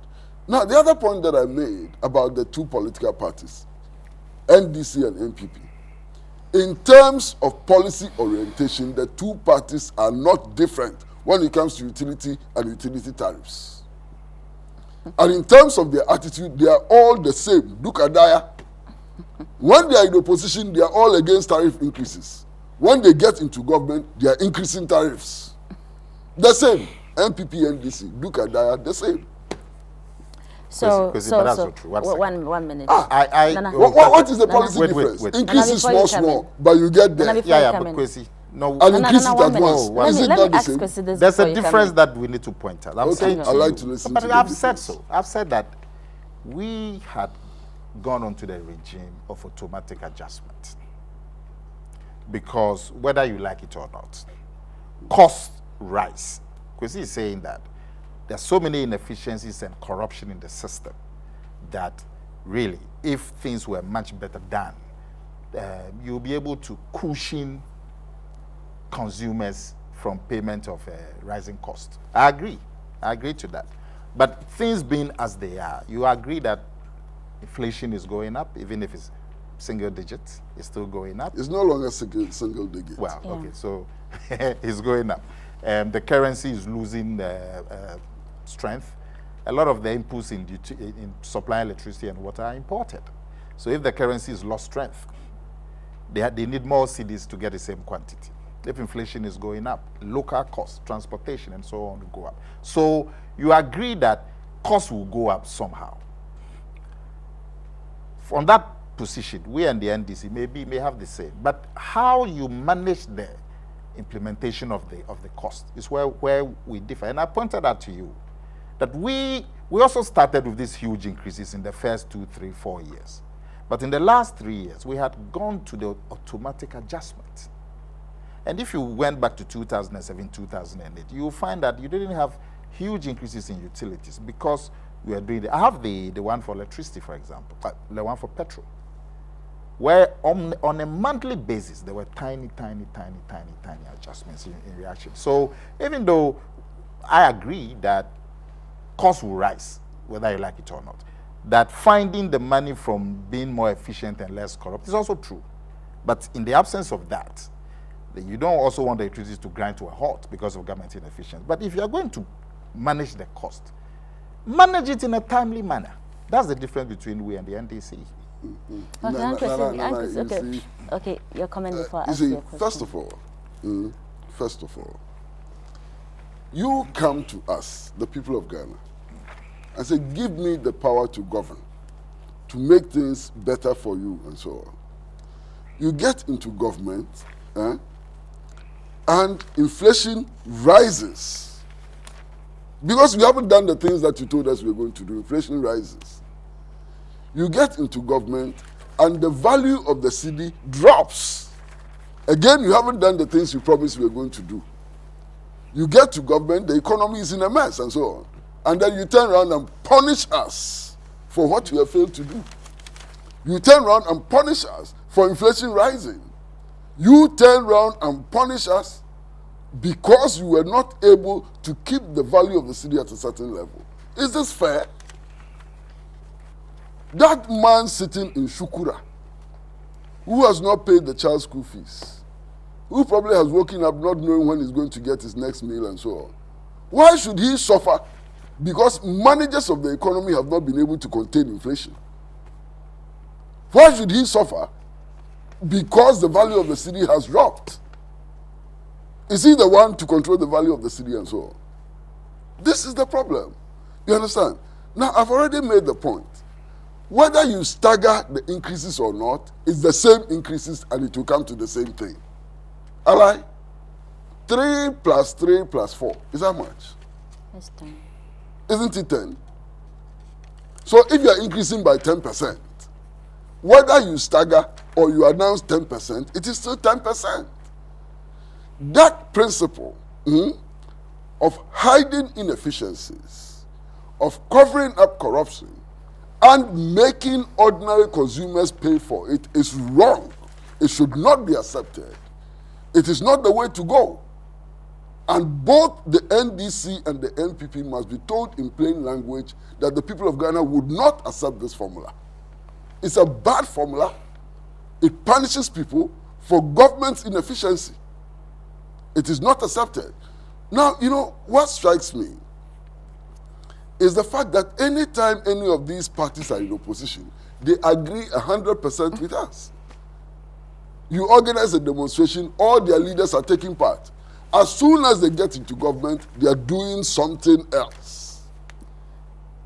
Now, the other point that I made about the two political parties, NDC and NPP, in terms of policy orientation, the two parties are not different when it comes to utility and utility tariffs. And in terms of their attitude, they are all the same. Look at Daya. When they are in opposition, they are all against tariff increases. When they get into government, they are increasing tariffs. The same. NPP, NDC, look at Daya, the same. One minute. What is the policy difference? Wait. Increase is small, but you get there. But Kwesi, And increase it at once. Is it not the same? There's a difference that we need to point out. I'm saying I'd like to listen but to I've the said difference. so. I've said that we had gone on to the regime of automatic adjustment because whether you like it or not, costs rise. Kwesi is saying that there are so many inefficiencies and corruption in the system that really, if things were much better done, you'll be able to cushion consumers from payment of rising cost. I agree to that. But things being as they are, you agree that inflation is going up, even if it's single digits, it's still going up? It's no longer single digit. Well, yeah. Okay, so it's going up. The currency is losing strength. A lot of the inputs in supply electricity and water are imported. So if the currency has lost strength, they need more cedis to get the same quantity. If inflation is going up, local costs, transportation, and so on will go up. So you agree that costs will go up somehow. From that position, we and the NDC may have the same. But how you manage the implementation of the cost is where we differ. And I pointed out to you that we also started with these huge increases in the first 2, 3, 4 years. But in the last 3 years, we had gone to the automatic adjustment. And if you went back to 2007, 2008, you'll find that you didn't have huge increases in utilities because we are doing I have the one for electricity, for example, the one for petrol, where on a monthly basis, there were tiny adjustments in reaction. So even though I agree that costs will rise, whether you like it or not, that finding the money from being more efficient and less corrupt is also true. But in the absence of that, you don't also want the utilities to grind to a halt because of government inefficiency. But if you are going to manage the cost, manage it in a timely manner. That's the difference between we and the NDC. Okay, your comment before I you ask see, your question. First of all, you come to us, the people of Ghana, and say, give me the power to govern, to make things better for you, and so on. You get into government, and inflation rises. Because we haven't done the things that you told us we were going to do, inflation rises. You get into government and the value of the cedi drops. Again, you haven't done the things you promised you were going to do. You get to government, the economy is in a mess and so on. And then you turn around and punish us for what you have failed to do. You turn around and punish us for inflation rising. You turn around and punish us because you were not able to keep the value of the cedi at a certain level. Is this fair? That man sitting in Shukura, who has not paid the child's school fees, who probably has woken up not knowing when he's going to get his next meal and so on, why should he suffer? Because managers of the economy have not been able to contain inflation. Why should he suffer? Because the value of the cedi has dropped. Is he the one to control the value of the cedi and so on? This is the problem. You understand? Now, I've already made the point. Whether you stagger the increases or not, it's the same increases and it will come to the same thing. Ally, 3 plus 3 plus 4 is how much? It's 10. Isn't it 10? So if you are increasing by 10%, whether you stagger or you announce 10%, it is still 10%. That principle of hiding inefficiencies, of covering up corruption, and making ordinary consumers pay for it is wrong. It should not be accepted. It is not the way to go. And both the NDC and the NPP must be told in plain language that the people of Ghana would not accept this formula. It's a bad formula. It punishes people for government's inefficiency. It is not accepted. Now, you know, what strikes me is the fact that anytime any of these parties are in opposition, they agree 100% with us. You organize a demonstration, all their leaders are taking part. As soon as they get into government, they are doing something else.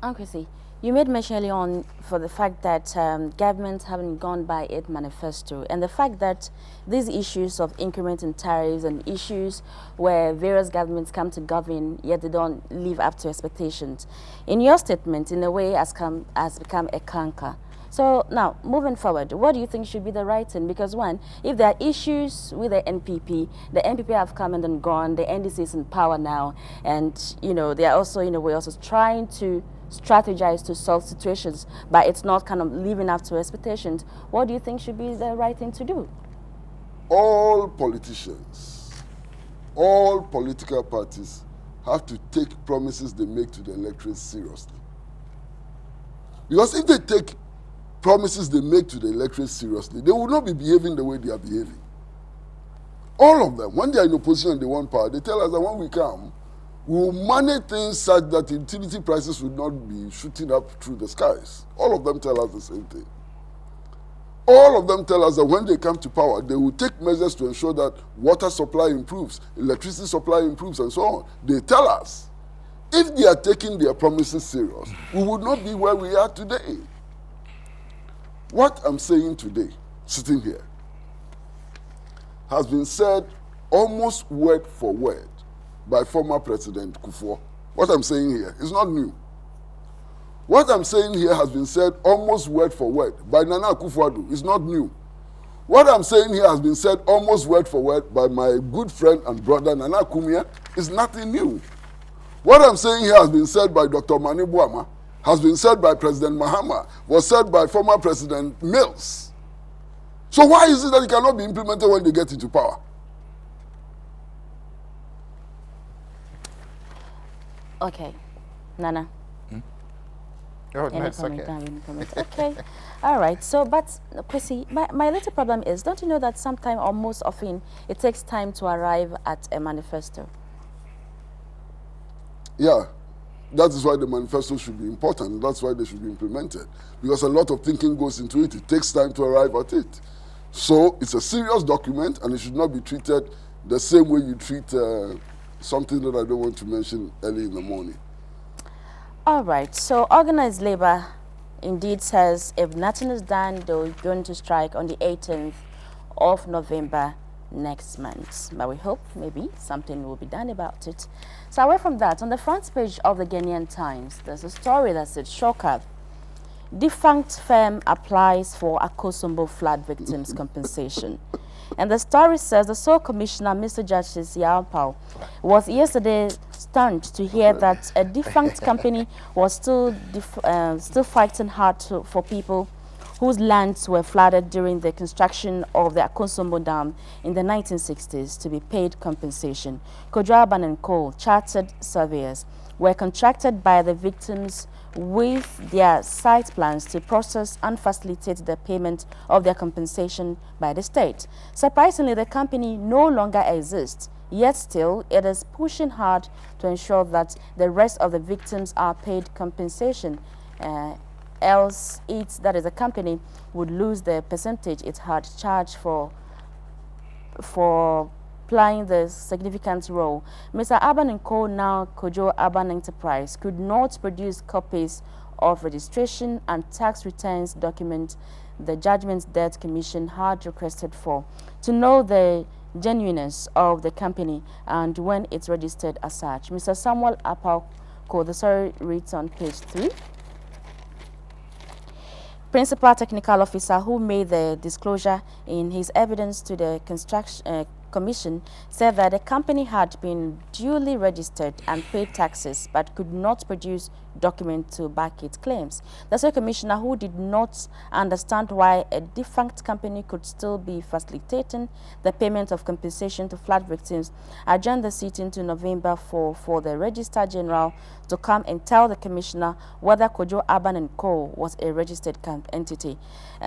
Kwesi, you made mention earlier on for the fact that governments haven't gone by its manifesto, and the fact that these issues of increment in tariffs and issues where various governments come to govern, yet they don't live up to expectations. In your statement, in a way, has become a clunker. So now, moving forward, what do you think should be the right thing? Because one, if there are issues with the NPP have come and then gone, the NDC is in power now, and you know they are also in a way also trying to strategize to solve situations, but it's not kind of living up to expectations. What do you think should be the right thing to do? All politicians, all political parties have to take promises they make to the electorate seriously. Because if they take promises they make to the electorate seriously, they will not be behaving the way they are behaving. All of them, when they are in opposition and they want power, they tell us that when we come, we will manage things such that utility prices will not be shooting up through the skies. All of them tell us the same thing. All of them tell us that when they come to power, they will take measures to ensure that water supply improves, electricity supply improves, and so on. They tell us. If they are taking their promises serious, we would not be where we are today. What I'm saying today, sitting here, has been said almost word for word by former President Kufuor. What I'm saying here is not new. What I'm saying here has been said almost word for word by Nana Akufo-Addo. It's not new. What I'm saying here has been said almost word for word by my good friend and brother Nana Akomea. It's nothing new. What I'm saying here has been said by Dr. Mani Buama, has been said by President Mahama, was said by former President Mills. So why is it that it cannot be implemented when they get into power? Okay, Nana. Oh, Any nice, comment? okay. Any comment? Okay, all right. So, but Kwesi, my little problem is, don't you know that sometimes or most often it takes time to arrive at a manifesto? Yeah, that is why the manifesto should be important. That's why they should be implemented. Because a lot of thinking goes into it. It takes time to arrive at it. So it's a serious document, and it should not be treated the same way you treat something that I don't want to mention early in the morning. All right. So organized labor indeed says if nothing is done, they're going to strike on the 18th of November next month. But we hope maybe something will be done about it. So away from that, on the front page of the Ghanaian Times, there's a story that said, shocker. Defunct firm applies for Akosombo flood victims compensation. And the story says the sole commissioner, Mr. Justice Yaopao, was yesterday stunned to hear that a defunct company was still fighting hard for people whose lands were flooded during the construction of the Akosombo Dam in the 1960s to be paid compensation. Kojo and Co. chartered surveyors were contracted by the victims with their site plans to process and facilitate the payment of their compensation by the state. Surprisingly, the company no longer exists, yet still it is pushing hard to ensure that the rest of the victims are paid compensation. Else that is the company would lose the percentage it had charged for playing the significant role. Mr. Aban & Co., now Kojo Aban Enterprise, could not produce copies of registration and tax returns document the Judgment Debt Commission had requested for to know the genuineness of the company and when it's registered as such. Mr. Samuel Apako, the story reads on page 3. Principal Technical Officer who made the disclosure in his evidence to the Commission said that the company had been duly registered and paid taxes but could not produce documents to back its claims. The State Commissioner, who did not understand why a defunct company could still be facilitating the payment of compensation to flood victims, adjourned the sitting to November for the Registrar General to come and tell the Commissioner whether Kojo Aban & Co. was a registered entity.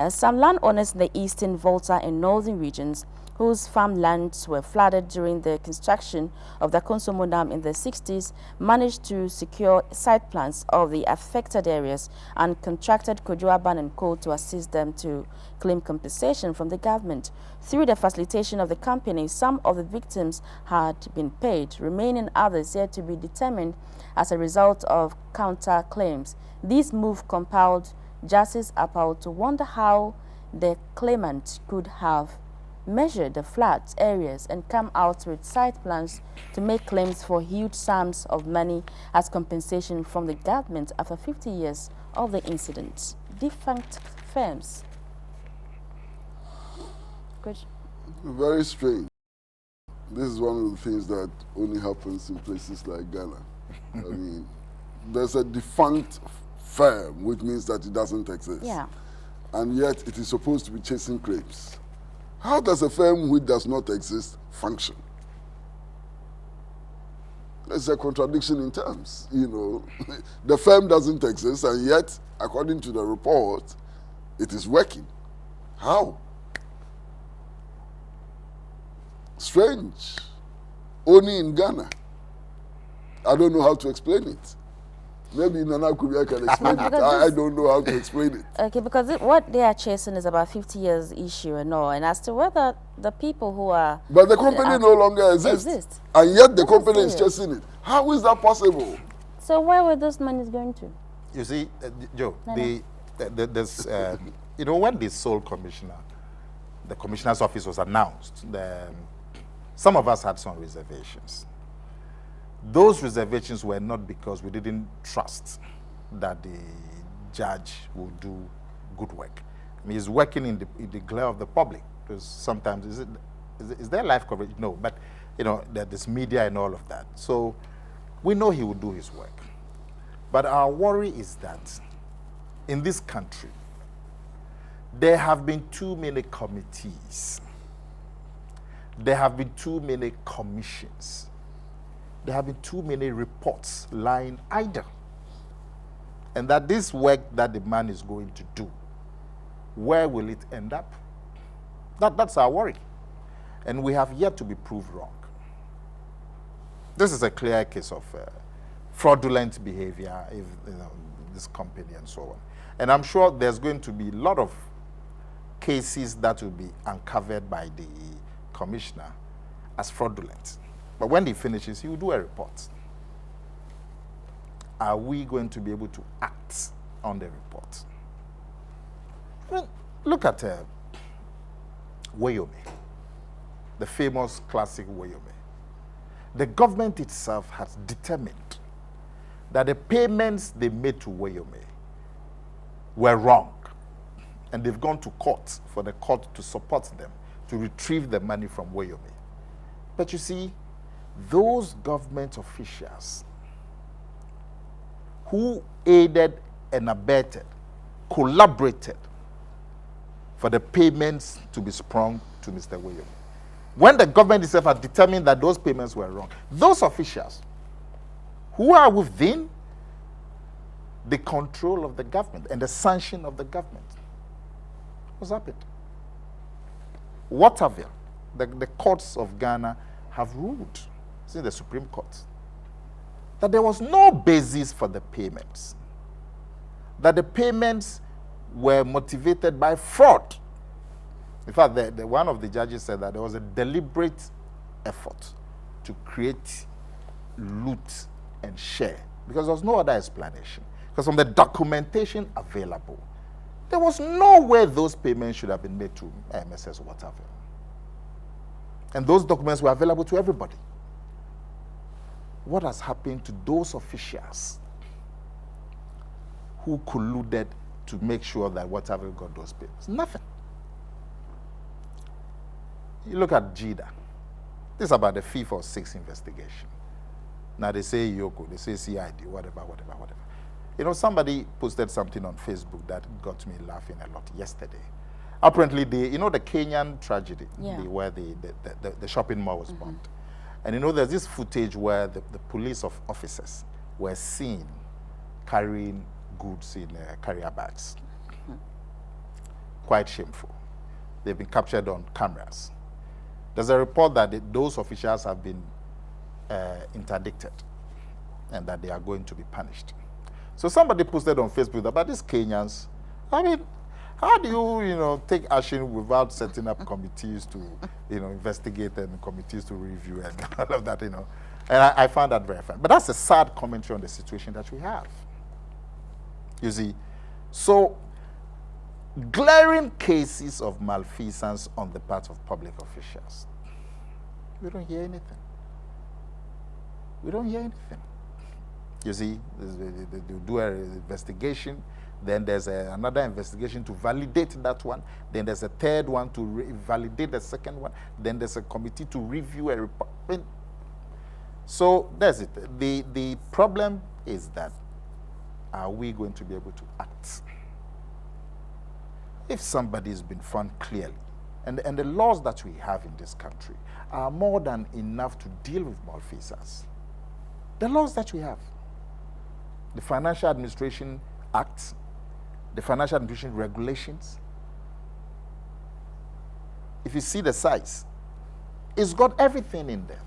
Some landowners in the Eastern Volta and Northern regions whose farmlands were flooded during the construction of the Akosombo Dam in the 60s, managed to secure site plans of the affected areas and contracted Kojo Aban & Co. to assist them to claim compensation from the government. Through the facilitation of the company, some of the victims had been paid, remaining others yet to be determined as a result of counter-claims. This move compelled Justice Apao to wonder how the claimant could have measure the flood areas and come out with site plans to make claims for huge sums of money as compensation from the government after 50 years of the incident. Defunct firms. Good. Very strange. This is one of the things that only happens in places like Ghana. I mean, there's a defunct firm, which means that it doesn't exist. Yeah. And yet it is supposed to be chasing claims. How does a firm which does not exist function? There's a contradiction in terms, you know. The firm doesn't exist, and yet, according to the report, it is working. How? Strange. Only in Ghana. I don't know how to explain it. Maybe Nana Kubia can explain it. I don't know how to explain it. Okay, because what they are chasing is about 50 years issue and all. And as to whether the people who are... But the company no longer exists. And yet the company is chasing it. How is that possible? So where were those monies going to? You see, Joe, there's, you know, when the sole commissioner, the commissioner's office was announced, some of us had some reservations. Those reservations were not because we didn't trust that the judge will do good work. I mean, he's working in the glare of the public. Because sometimes, is there live coverage? No, but, you know, there's media and all of that. So we know he will do his work. But our worry is that in this country, there have been too many committees. There have been too many commissions. There have been too many reports lying idle. And that this work that the man is going to do, where will it end up? That's our worry. And we have yet to be proved wrong. This is a clear case of fraudulent behavior in this company and so on. And I'm sure there's going to be a lot of cases that will be uncovered by the commissioner as fraudulent. But when he finishes, he will do a report. Are we going to be able to act on the report? I mean, look at Weyome, the famous classic Weyome. The government itself has determined that the payments they made to Weyome were wrong. And they've gone to court for the court to support them, to retrieve the money from Woyomi. But you see, those government officials who aided and abetted, collaborated for the payments to be sprung to Mr. Woyomi, when the government itself had determined that those payments were wrong, those officials who are within the control of the government and the sanction of the government, what's happened? Waterville, the courts of Ghana have ruled, since the Supreme Court, that there was no basis for the payments, that the payments were motivated by fraud. In fact, one of the judges said that there was a deliberate effort to create loot and share, because there was no other explanation. Because from the documentation available, there was no way those payments should have been made to MSS Waterville. And those documents were available to everybody. What has happened to those officials who colluded to make sure that Waterville got those payments? Nothing. You look at JIDA. This is about the 5th or 6th investigation. Now they say Yoko, they say CID, whatever. You know, somebody posted something on Facebook that got me laughing a lot yesterday. Apparently, the Kenyan tragedy, where the shopping mall was bombed. And you know, there's this footage where the police officers were seen carrying goods in carrier bags. Quite shameful. They've been captured on cameras. There's a report that those officials have been interdicted and that they are going to be punished. So somebody posted on Facebook about these Kenyans. I mean, how do you, take action without setting up committees to, investigate and committees to review and all of that, And I found that very funny. But that's a sad commentary on the situation that we have. You see, so glaring cases of malfeasance on the part of public officials. We don't hear anything. We don't hear anything. You see, they do an investigation, then there's another investigation to validate that one, then there's a third one to validate the second one, then there's a committee to review a report. So that's it. The problem is that, are we going to be able to act? If somebody has been found clearly, and the laws that we have in this country are more than enough to deal with malfeasance. The laws that we have, the Financial Administration Act, the Financial Administration Regulations, if you see the size, it's got everything in there.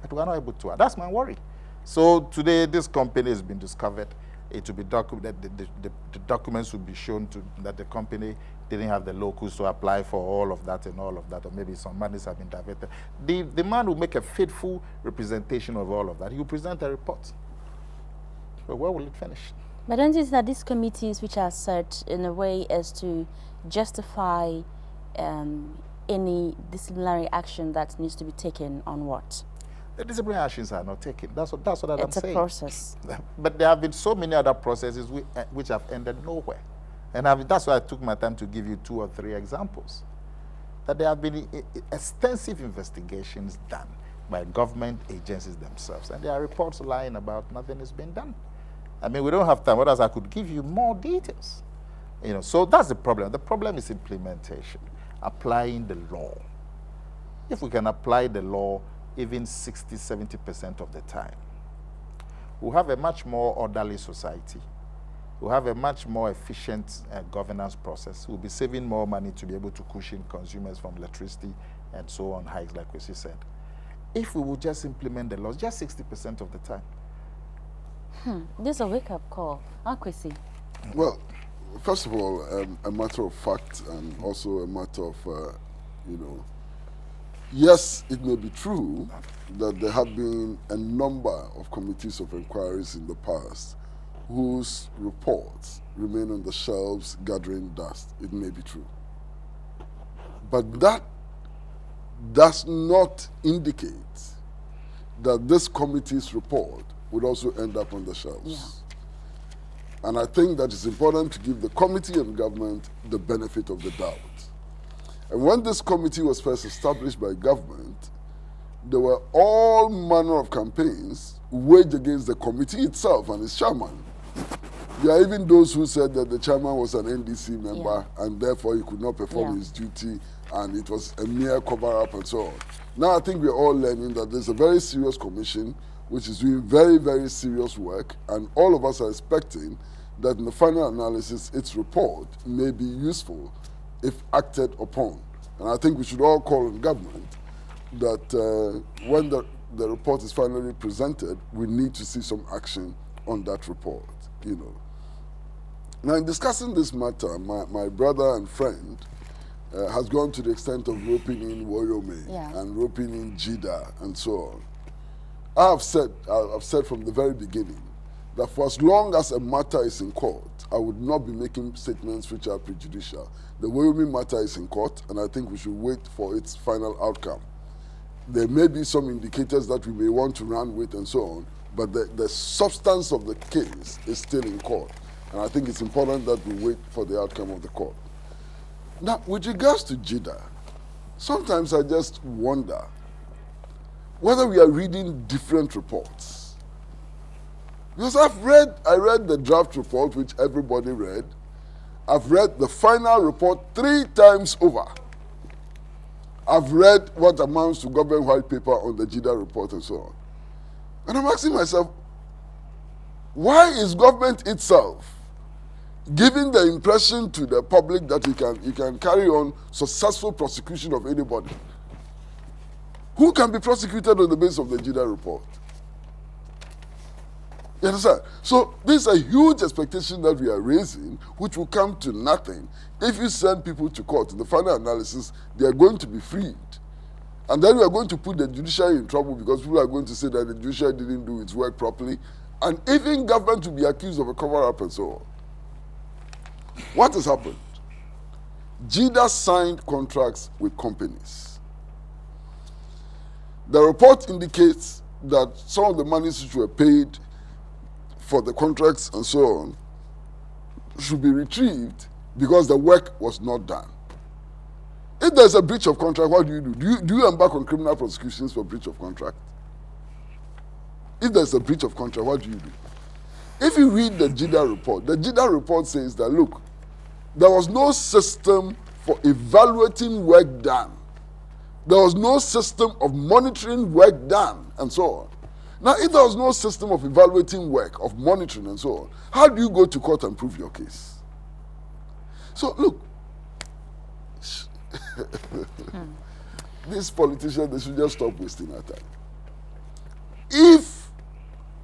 But we're not able to act. That's my worry. So today, this company has been discovered. It will be documented. The documents will be shown that the company didn't have the locus to apply for all of that and all of that, or maybe some monies have been diverted. The man will make a faithful representation of all of that. He will present a report. But where will it finish? But don't you think that these committees, which are set in a way as to justify any disciplinary action that needs to be taken on what? The disciplinary actions are not taken. That's what I'm saying. It's a process. But there have been so many other processes which have ended nowhere. And that's why I took my time to give you 2 or 3 examples. That there have been extensive investigations done by government agencies themselves. And there are reports lying about nothing has been done. I mean, we don't have time. Otherwise, I could give you more details. So that's the problem. The problem is implementation, applying the law. If we can apply the law even 60, 70% of the time, we'll have a much more orderly society. We'll have a much more efficient governance process. We'll be saving more money to be able to cushion consumers from electricity and so on, hikes like Kwesi said. If we would just implement the laws, just 60% of the time. This is a wake-up call. Kwesi. Well, first of all, a matter of fact and also a matter of, yes, it may be true that there have been a number of committees of inquiries in the past whose reports remain on the shelves gathering dust. It may be true. But that does not indicate that this committee's report would also end up on the shelves. And I think that it's important to give the committee and government the benefit of the doubt. And when this committee was first established by government, there were all manner of campaigns waged against the committee itself and its chairman. There are even those who said that the chairman was an NDC member and therefore he could not perform his duty and it was a mere cover-up and so on. Now I think we're all learning that there's a very serious commission which is doing very, very serious work, and all of us are expecting that in the final analysis its report may be useful if acted upon. And I think we should all call on government that when the report is finally presented, we need to see some action on that report, you know. Now, in discussing this matter, my brother and friend has gone to the extent of roping in Woyome and roping in Jida and so on. I've said from the very beginning that for as long as a matter is in court, I would not be making statements which are prejudicial. The Woyome matter is in court, and I think we should wait for its final outcome. There may be some indicators that we may want to run with and so on, but the substance of the case is still in court. And I think it's important that we wait for the outcome of the court. Now, with regards to Jida, sometimes I just wonder whether we are reading different reports. Because I read the draft report, which everybody read. I've read the final report 3 times over. I've read what amounts to government white paper on the Jida report and so on. And I'm asking myself, why is government itself giving the impression to the public that it can carry on successful prosecution of anybody? Who can be prosecuted on the basis of the Jida report? You understand? So this is a huge expectation that we are raising, which will come to nothing. If you send people to court, in the final analysis, they are going to be freed. And then we are going to put the judiciary in trouble because people are going to say that the judiciary didn't do its work properly. And even government will be accused of a cover-up and so on. What has happened? Jida signed contracts with companies. The report indicates that some of the monies which were paid for the contracts and so on should be retrieved because the work was not done. If there's a breach of contract, what do? Do you embark on criminal prosecutions for breach of contract? If there's a breach of contract, what do? If you read the Jida report says that, look, there was no system for evaluating work done. There was no system of monitoring work done, and so on. Now, if there was no system of evaluating work, of monitoring, and so on, how do you go to court and prove your case? So, look, these politicians, they should just stop wasting our time. If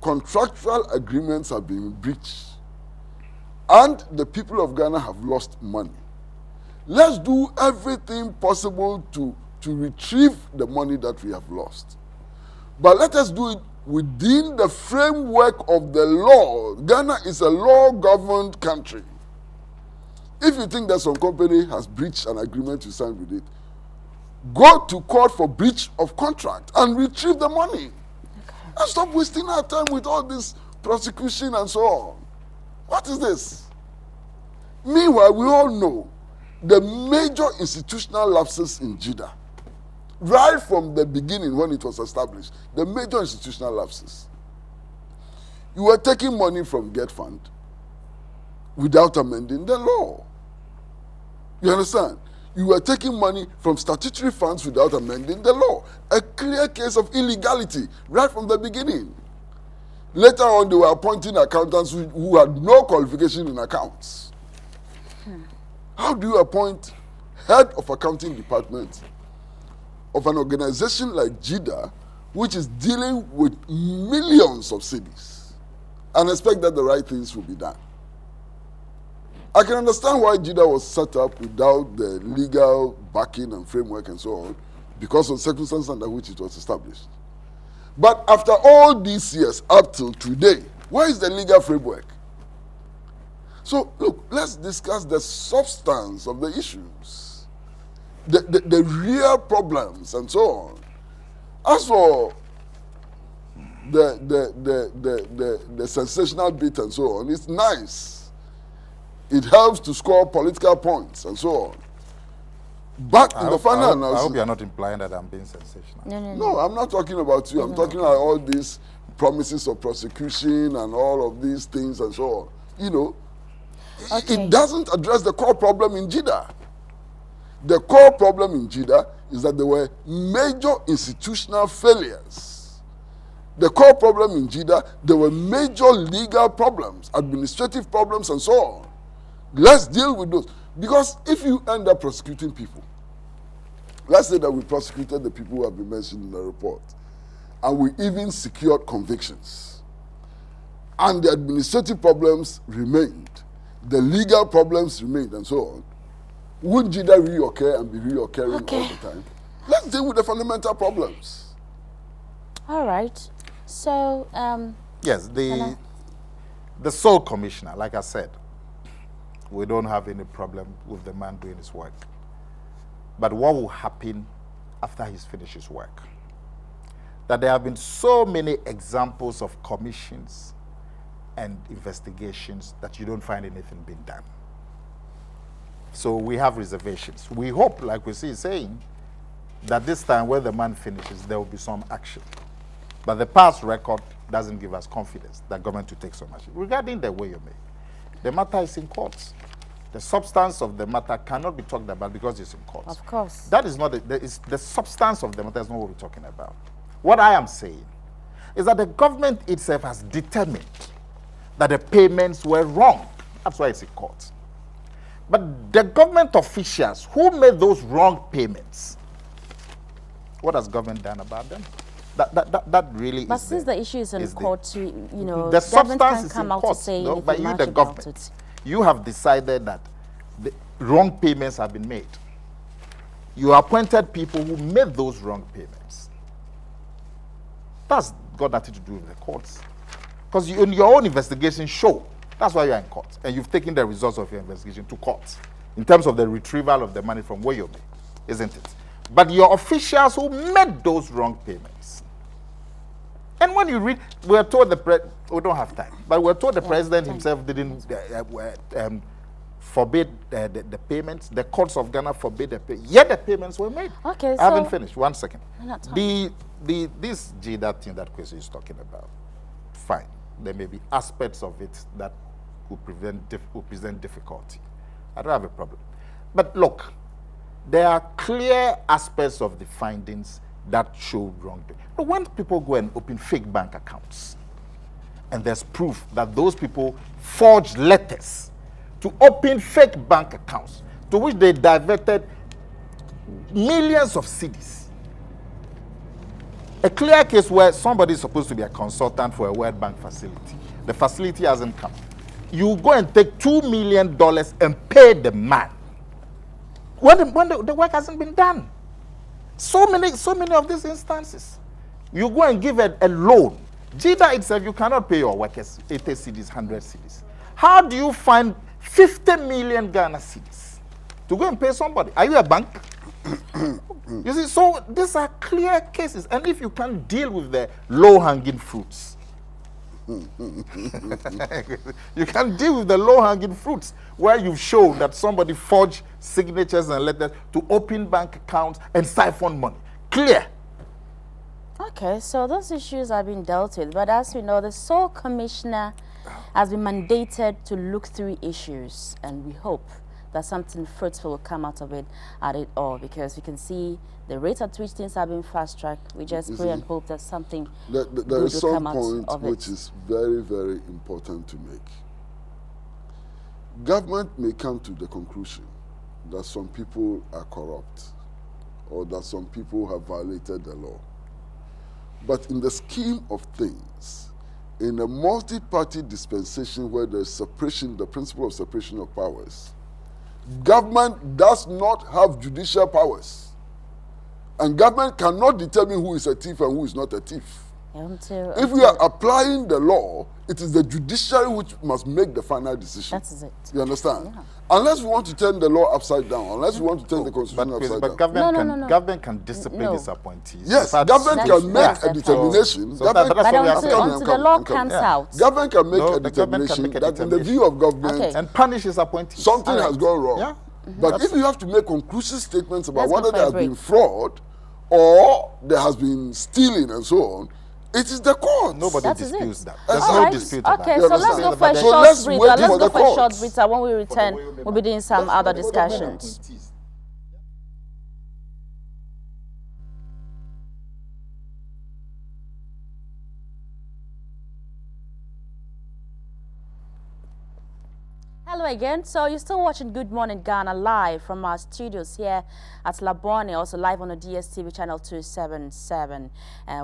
contractual agreements have been breached and the people of Ghana have lost money, let's do everything possible to retrieve the money that we have lost. But let us do it within the framework of the law. Ghana is a law-governed country. If you think that some company has breached an agreement you signed with it, go to court for breach of contract and retrieve the money. Okay. And stop wasting our time with all this prosecution and so on. What is this? Meanwhile, we all know the major institutional lapses in Jida, right from the beginning when it was established, the major institutional lapses. You were taking money from Get Fund without amending the law. You understand? You were taking money from statutory funds without amending the law. A clear case of illegality right from the beginning. Later on, they were appointing accountants who had no qualification in accounts. How do you appoint head of accounting department of an organization like Jida, which is dealing with millions of cedis, and expect that the right things will be done? I can understand why Jida was set up without the legal backing and framework and so on, because of circumstances under which it was established. But after all these years, up till today, where is the legal framework? So, look, let's discuss the substance of the issues, the real problems and so on. As for the sensational bit and so on. It's nice. It helps to score political points and so on. But in the final analysis... I hope you're not implying that I'm being sensational. No, I'm not talking about you. I'm talking about all these promises of prosecution and all of these things and so on. You know, it doesn't address the core problem in Jeddah. The core problem in Jeddah is that there were major institutional failures. The core problem in Jeddah, there were major legal problems, administrative problems, and so on. Let's deal with those. Because if you end up prosecuting people, let's say that we prosecuted the people who have been mentioned in the report, and we even secured convictions, and the administrative problems remained, the legal problems remained, and so on, would Jeddah reoccur and be reoccurring all the time? Let's deal with the fundamental problems. All right. So, yes, the sole commissioner, like I said, we don't have any problem with the man doing his work. But what will happen after he's finished his work? That there have been so many examples of commissions and investigations that you don't find anything being done. So we have reservations. We hope, like Kwesi is saying, that this time when the man finishes, there will be some action. But the past record doesn't give us confidence that government will take some action. Regarding the way you make, the matter is in courts. The substance of the matter cannot be talked about because it's in courts. Of course. That is not the substance of the matter is not what we're talking about. What I am saying is that the government itself has determined that the payments were wrong. That's why it's in court. But the government officials who made those wrong payments, what has government done about them? That really but is since the issue is in court, you know, the government substance can is come in out court. to say No, anything but you, much the about government, it. you have decided that the wrong payments have been made. You appointed people who made those wrong payments. That's got nothing to do with the courts. Because in your own investigation show, that's why you're in court. And you've taken the results of your investigation to court in terms of the retrieval of the money from where you made, isn't it? But your officials who made those wrong payments. And when you read, we're told we don't have time, but we're told the president himself didn't forbid the payments. The courts of Ghana forbid the payments. Yet the payments were made. Okay, I haven't finished. 1 second. This Jeddah thing that Kwesi is talking about, fine. There may be aspects of it that will present difficulty. I don't have a problem. But look, there are clear aspects of the findings that show wrongdoing. But when people go and open fake bank accounts, and there's proof that those people forged letters to open fake bank accounts, to which they diverted millions of cedis. A clear case where somebody is supposed to be a consultant for a World Bank facility. The facility hasn't come. You go and take $2 million and pay the man when the work hasn't been done. So many of these instances. You go and give a loan. Jeddah itself, you cannot pay your workers 80 cedis, 100 cedis. How do you find 50 million Ghana cedis to go and pay somebody? Are you a bank? You see, so these are clear cases. And if you can't deal with the low-hanging fruits, you can deal with the low-hanging fruits where you've shown that somebody forged signatures and letters to open bank accounts and siphon money. Clear. Okay, so those issues have been dealt with. But as we know, the sole commissioner has been mandated to look through issues. And we hope that something fruitful will come out of it at it all. Because we can see the rate at which things have been fast-tracked. We just pray and hope that something there good is will some come out point of which it. is very, very important to make. Government may come to the conclusion that some people are corrupt or that some people have violated the law. But in the scheme of things, in a multi-party dispensation where there's separation, the principle of separation of powers, government does not have judicial powers. And government cannot determine who is a thief and who is not a thief. If we are applying the law, it is the judiciary which must make the final decision. That's it. You understand? Yeah. Unless we want to turn the law upside down, unless we want to turn the constitution upside but down. government can discipline its appointees. Yes, government can make a determination. But until the law comes out. Government can make a determination that in the view of government and punish its appointees. Something has gone wrong. Yeah. But if you have to make conclusive statements about whether there has been fraud or there has been stealing and so on, it is the court. Nobody disputes that. There's no dispute about that. Okay, so let's go for a short breather. Let's go for a short breather. When we return, we'll be doing some other discussions. Hello again. So you're still watching Good Morning Ghana live from our studios here at Labone, also live on the DSTV channel 277.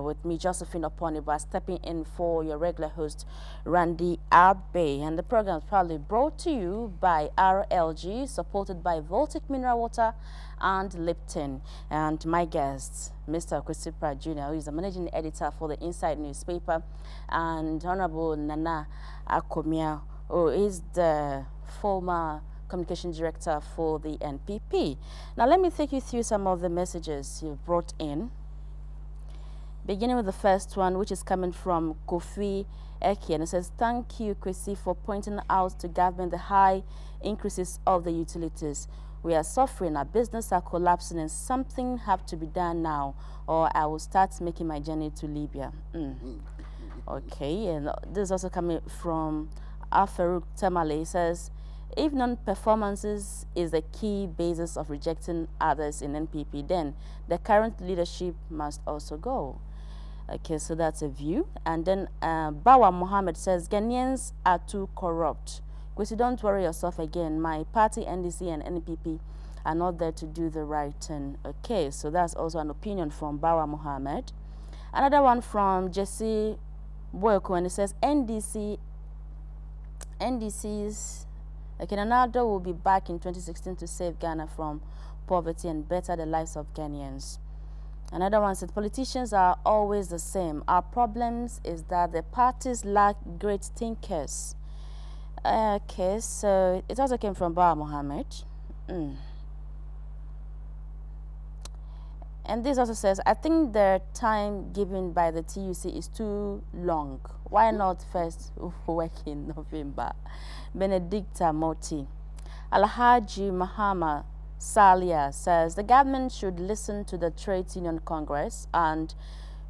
With me, Josephine Oppong-Yeboah, stepping in for your regular host, Randy Abe. And the program is proudly brought to you by RLG, supported by Voltic Mineral Water and Lipton. And my guest, Mr. Kwesi Pratt Jr., who is the managing editor for the Inside newspaper, and Honorable Nana Akomea, who is the former communication director for the NPP. Now let me take you through some of the messages you've brought in. Beginning with the first one, which is coming from Kofi Eki, and it says, "Thank you, Kwesi, for pointing out to government the high increases of the utilities. We are suffering, our business are collapsing, and something have to be done now, or I will start making my journey to Libya." Okay, and this is also coming from Afaruk Tamale. Says, "If non-performances is the key basis of rejecting others in NPP, then the current leadership must also go." Okay, so that's a view. And then Bawa Mohammed says, "Ghanaians are too corrupt. Kwesi, don't worry yourself again. My party, NDC and NPP, are not there to do the right thing." Okay, so that's also an opinion from Bawa Mohammed. Another one from Jesse Boyko, and it says, NDC's Ronaldo will be back in 2016 to save Ghana from poverty and better the lives of Ghanaians. Another one said, "Politicians are always the same. Our problems is that the parties lack great thinkers." Okay, so it also came from Bawa Mohammed. And this also says, "I think the time given by the TUC is too long. Why not first work in November?" Benedicta Moti. Alhaji Mahama Salia says, "The government should listen to the Trades Union Congress and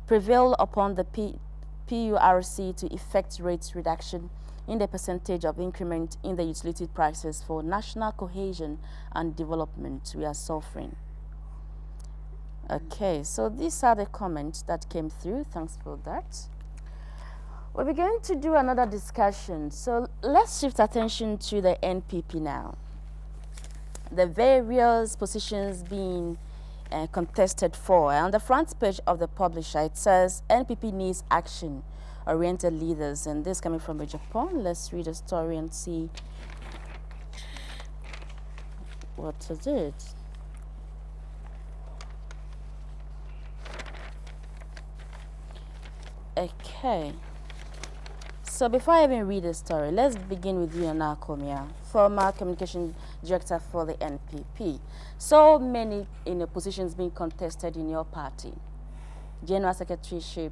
prevail upon the PURC to effect rates reduction in the percentage of increment in the utility prices for national cohesion and development. We are suffering." Okay, so these are the comments that came through. Thanks for that. We're going to do another discussion. So let's shift attention to the NPP now. The various positions being contested for. On the front page of the publisher, it says, "NPP needs action-oriented leaders." And this coming from Japan. Let's read the story and see what is it. Okay. So before I even read the story, let's begin with you, Akomea, former communication director for the NPP. So many positions being contested in your party, general secretaryship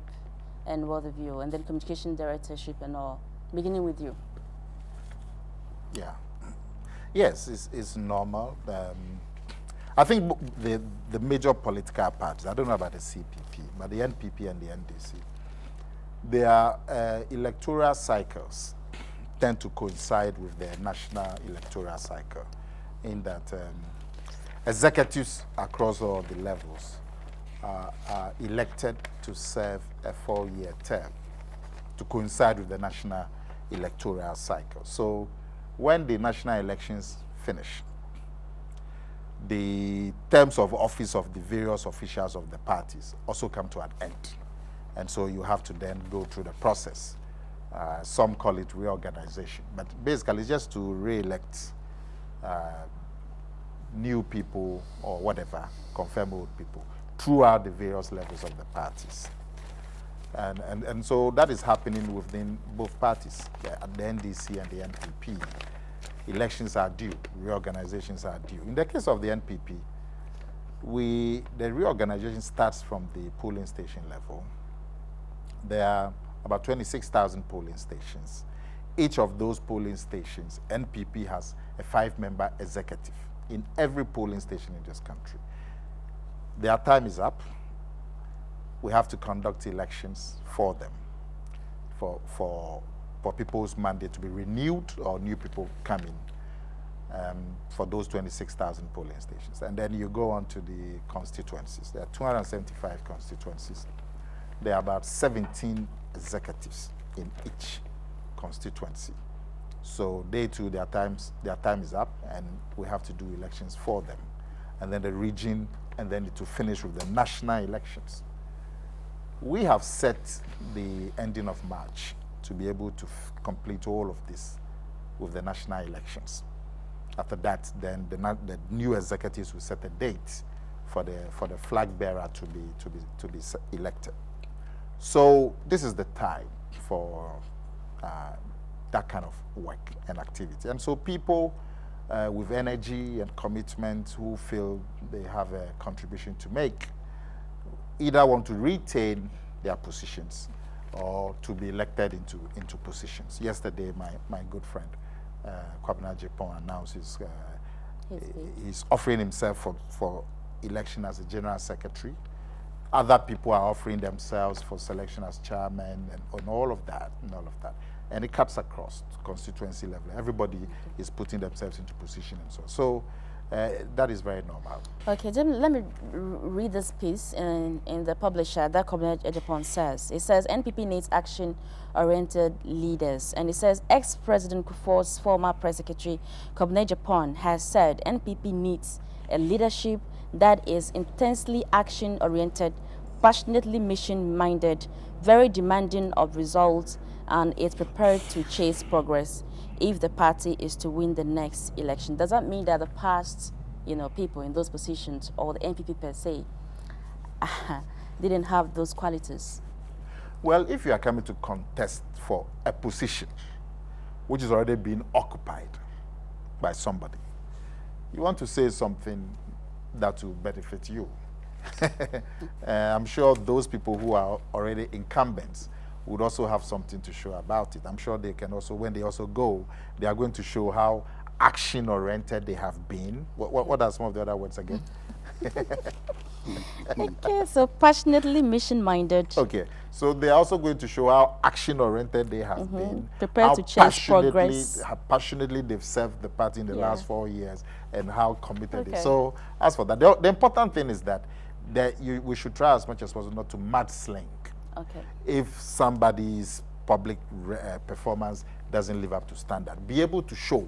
and what have you, and then communication directorship and all. Beginning with you. Yeah. Yes, it's normal. I think the major political parties, I don't know about the CPP, but the NPP and the NDC, their electoral cycles tend to coincide with the national electoral cycle, in that executives across all the levels are elected to serve a 4-year term to coincide with the national electoral cycle. So when the national elections finish, the terms of office of the various officials of the parties also come to an end. And so you have to then go through the process. Some call it reorganization, but basically it's just to re-elect new people or whatever, confirm old people throughout the various levels of the parties. And so that is happening within both parties, the NDC and the NPP. Elections are due, reorganizations are due. In the case of the NPP, the reorganization starts from the polling station level. There are about 26,000 polling stations. Each of those polling stations, NPP has a 5-member executive in every polling station in this country. Their time is up. We have to conduct elections for them, for people's mandate to be renewed or new people coming for those 26,000 polling stations. And then you go on to the constituencies. There are 275 constituencies. There are about 17 executives in each constituency. So they too, their time is up, and we have to do elections for them. And then the region, and then to finish with the national elections. We have set the ending of March to be able to complete all of this with the national elections. After that, then the new executives will set a date for the flag bearer to be elected. So this is the time for that kind of work and activity. And so people with energy and commitment who feel they have a contribution to make either want to retain their positions or to be elected into positions. Yesterday, my good friend Ghana.Guests announced he's offering himself for election as a general secretary. Other people are offering themselves for selection as chairman and all of that. And it cuts across constituency level. Everybody is putting themselves into position and so on. So that is very normal. Okay, then let me read this piece in the publisher that Oppong-Yeboah says. It says NPP needs action-oriented leaders. And it says ex-President Kufuor's former press secretary Oppong-Yeboah has said NPP needs a leadership that is intensely action-oriented, passionately mission-minded, very demanding of results, and is prepared to chase progress if the party is to win the next election. Does that mean that the past, people in those positions, or the NPP per se, didn't have those qualities? Well, if you are coming to contest for a position which is already being occupied by somebody, you want to say something that will benefit you. I'm sure those people who are already incumbents would also have something to show about it. I'm sure they can also, when they also go, they are going to show how action-oriented they have been. What are some of the other words again? Okay, so passionately mission-minded. Okay, so they are also going to show how action-oriented they have been. Prepared to chase progress. How passionately they've served the party in the last 4 years, and how committed they are. So as for that, the important thing is that we should try as much as possible not to mudslink. Okay. If somebody's public performance doesn't live up to standard, be able to show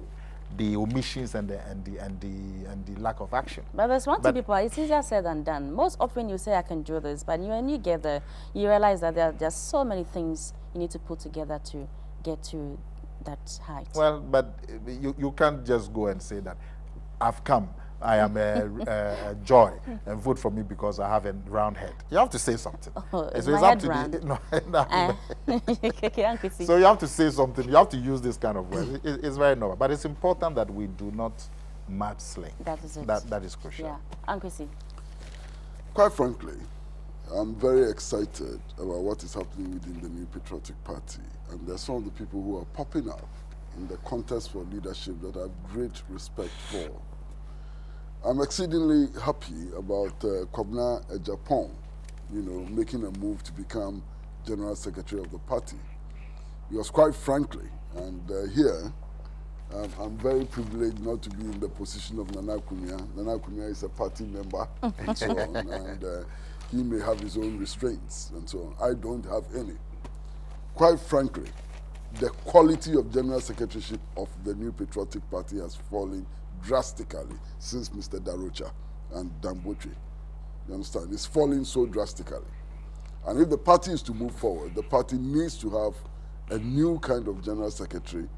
the omissions and the lack of action. But there's one thing, people, it's easier said than done. Most often you say I can do this, but when you get there, you realize that there's so many things you need to put together to get to that height. Well, but you can't just go and say that I've come, I am a joy, and vote for me because I have a round head. You have to say something. So it's up to so you have to say something. You have to use this kind of word. It's very normal, but it's important that we do not mudslink. That is it. That is crucial. Yeah, Kwesi. Quite frankly, I'm very excited about what is happening within the New Patriotic Party, and there's some of the people who are popping up in the contest for leadership that I have great respect for. I'm exceedingly happy about Ghana.Guests, making a move to become General Secretary of the party. Because quite frankly, and here, I'm very privileged not to be in the position of Nana Akomea. Nana Akomea is a party member and so on, and he may have his own restraints and so on. I don't have any. Quite frankly, the quality of General Secretaryship of the New Patriotic Party has fallen drastically since Mr. Darocha and Dambotri. You understand? It's falling so drastically. And if the party is to move forward, the party needs to have a new kind of general secretary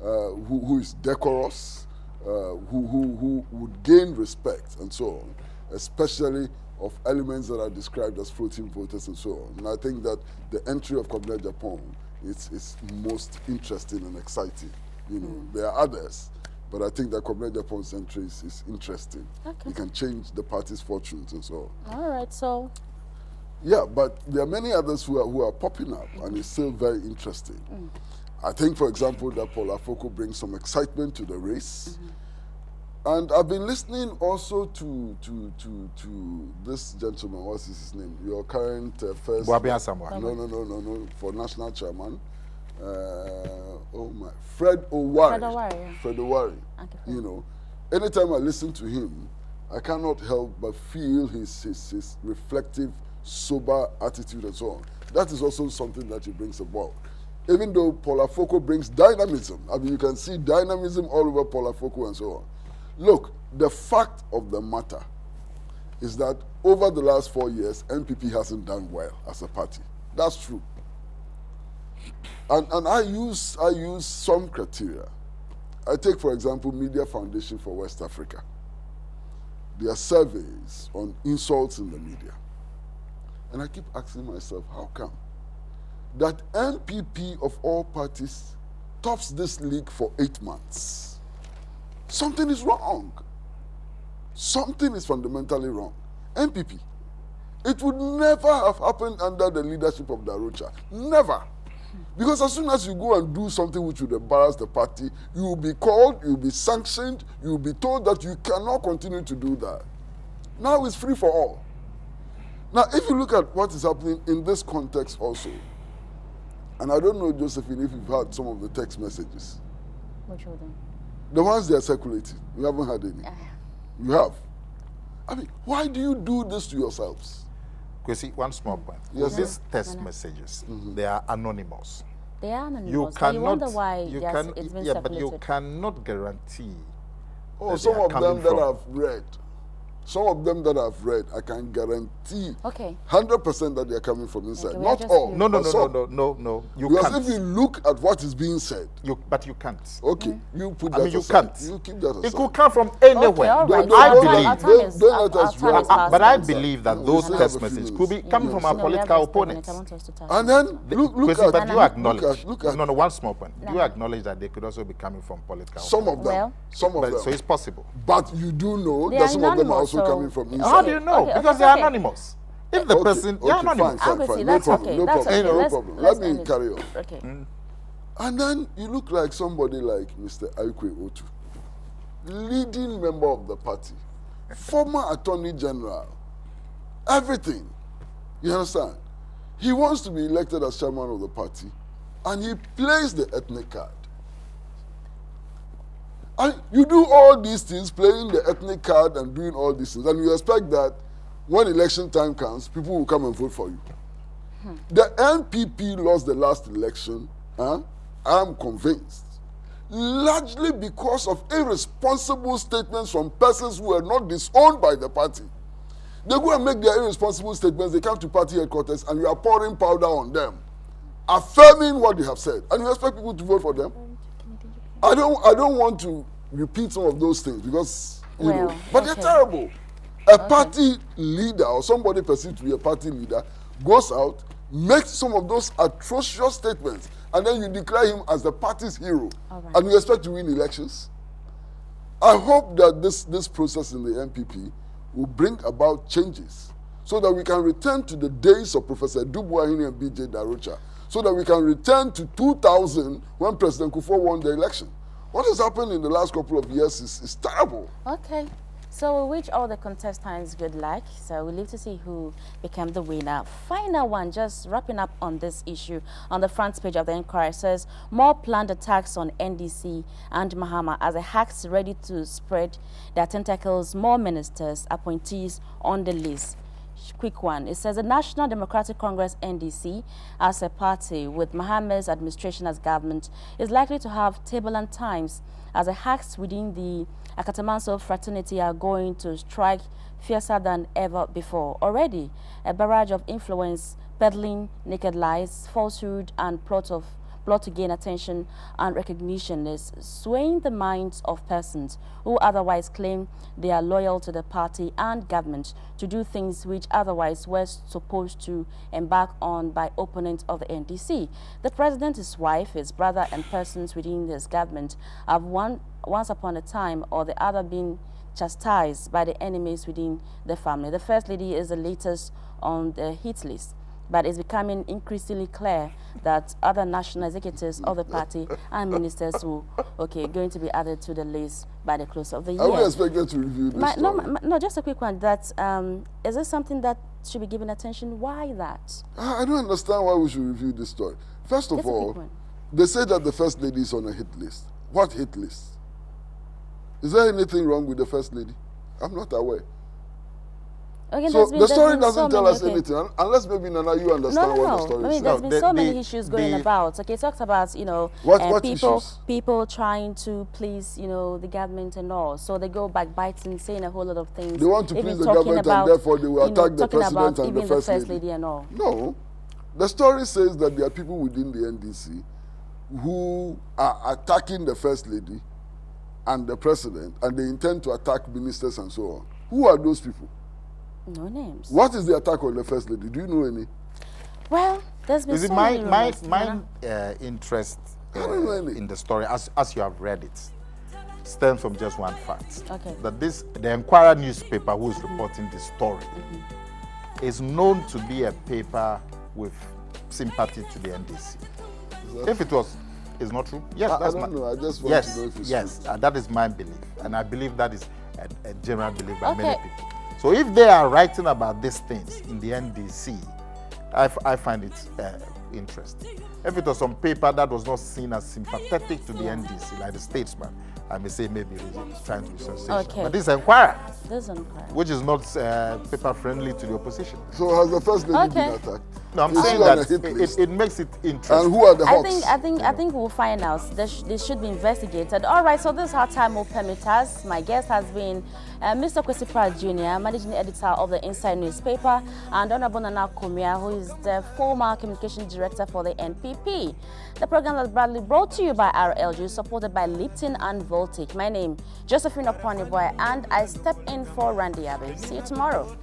who is decorous, who would gain respect and so on, especially of elements that are described as floating voters and so on. And I think that the entry of Oppong-Yeboah is most interesting and exciting. You know, there are others, but I think that Oppong-Yeboah's entry is interesting. Okay. It can change the party's fortunes and so on. All right, so. Yeah, but there are many others who are popping up, and it's still very interesting. I think, for example, that Paul Afoko brings some excitement to the race. And I've been listening also to this gentleman, what's his name? Your current first... No, for national chairman. Fred Owari. Fred Owari. You know, anytime I listen to him, I cannot help but feel his reflective, sober attitude and so on. That is also something that he brings about. Even though Paul Afoko brings dynamism, I mean, you can see dynamism all over Paul Afoko and so on. Look, the fact of the matter is that over the last 4 years, NPP hasn't done well as a party. That's true. And I use some criteria. I take, for example, Media Foundation for West Africa. There are surveys on insults in the media. And I keep asking myself, how come that NPP of all parties tops this league for 8 months? Something is wrong. Something is fundamentally wrong. NPP, it would never have happened under the leadership of Darocha. Never. Because as soon as you go and do something which would embarrass the party, you will be called, you will be sanctioned, you will be told that you cannot continue to do that. Now it's free for all. Now, if you look at what is happening in this context also, and I don't know, Josephine, if you've heard some of the text messages. Which of them? The ones they are circulating. You haven't heard any. You have. I mean, why do you do this to yourselves? Kwesi, one small point. Yes, these text messages, they are anonymous. They are anonymous. You cannot. You wonder why it's been but you cannot guarantee. Some of them that I've read. Some of them that I've read, I can guarantee 100% that they are coming from inside. Okay, not all. No. You because can't. If you look at what is being said. But you can't. Okay, you put that aside. You can't. You keep that aside. It could come from anywhere. Okay, don't let us but I believe that those text messages could be coming from our political opponents. And then look at. But you acknowledge. No, one small point. You acknowledge that they could also be coming from political opponents. Some of them. Some of them. So it's possible. But you do know that some of them are also coming from inside. How do you know? Because they are anonymous. If the person, they are anonymous. Fine. No problem. Let me carry on. Okay. And then you look like somebody like Mr. Aikwe Otu, leading member of the party, former Attorney General, everything. You understand? He wants to be elected as chairman of the party, and he plays the ethnic card. And you do all these things, playing the ethnic card and doing all these things, and you expect that when election time comes, people will come and vote for you. The NPP lost the last election, I'm convinced, largely because of irresponsible statements from persons who were not disowned by the party. They go and make their irresponsible statements, they come to party headquarters, and you are pouring powder on them, affirming what they have said, and you expect people to vote for them. I don't want to repeat some of those things because, you know, but they're terrible. A party leader or somebody perceived to be a party leader goes out, makes some of those atrocious statements, and then you declare him as the party's hero, and you expect to win elections. I hope that this process in the NPP will bring about changes so that we can return to the days of Professor Dubois and B.J. Darocha, so that we can return to 2000 when President Kufuor won the election. What has happened in the last couple of years is terrible. Okay. So we wish all the contestants good luck. So we live to see who became the winner. Final one, just wrapping up on this issue. On the front page of the Inquirer says, more planned attacks on NDC and Mahama as the hacks ready to spread their tentacles, more ministers, appointees on the list. Quick one. It says the National Democratic Congress NDC as a party with Mahama's administration as government is likely to have turbulent times as the hacks within the Akatamanso fraternity are going to strike fiercer than ever before. Already, a barrage of influence, peddling naked lies, falsehood, and plot plot to gain attention and recognition is swaying the minds of persons who otherwise claim they are loyal to the party and government to do things which otherwise were supposed to embark on by opponents of the NDC. The president, his wife, his brother, and persons within his government have once upon a time or the other been chastised by the enemies within the family. The First Lady is the latest on the hit list, but it's becoming increasingly clear that other national executives of the party and ministers will, going to be added to the list by the close of the year. Are we expected to review this story? No, just a quick one. That is this something that should be given attention? Why that? I don't understand why we should review this story. First of all, they say that the First Lady is on a hit list. What hit list? Is there anything wrong with the First Lady? I'm not aware. Okay, so the story doesn't tell us anything, unless maybe Nana, you understand what the story is. There's been so many issues going about. Okay, it talks about, people trying to please, the government and all. So they go backbiting, saying a whole lot of things. They want to please the government and therefore they will attack the president and the First Lady and all. No. The story says that there are people within the NDC who are attacking the First Lady and the president, and they intend to attack ministers and so on. Who are those people? No names. What is the attack on the First Lady? Do you know any? Well, there's been so many rumors. My interest in the story, as you have read it, stems from just one fact. Okay. That the Enquirer newspaper who is reporting this story is known to be a paper with sympathy to the NDC. If it was, it's not true. Yes, I don't know. I just want to know if it's true. That is my belief, and I believe that is a general belief by many people. So if they are writing about these things in the NDC, I find it interesting. If it was some paper that was not seen as sympathetic to the NDC, like the Statesman, I may say maybe it's trying to be sensational. Okay. But this Enquirer, which is not paper friendly to the opposition. So has the First Lady been attacked? No, I'm saying that it makes it interesting. And who are the hawks? I think we'll find out. This should be investigated. All right, so this is how time will permit us. My guest has been Mr. Kwesi Pratt Jr., managing editor of the Inside newspaper, and Honorable Akomea, who is the former communication director for the NPP. The program was proudly brought to you by RLG, supported by Lipton and Voltic. My name, Josephine Oppong-Yeboah, and I step in for Randy Abbey. See you tomorrow.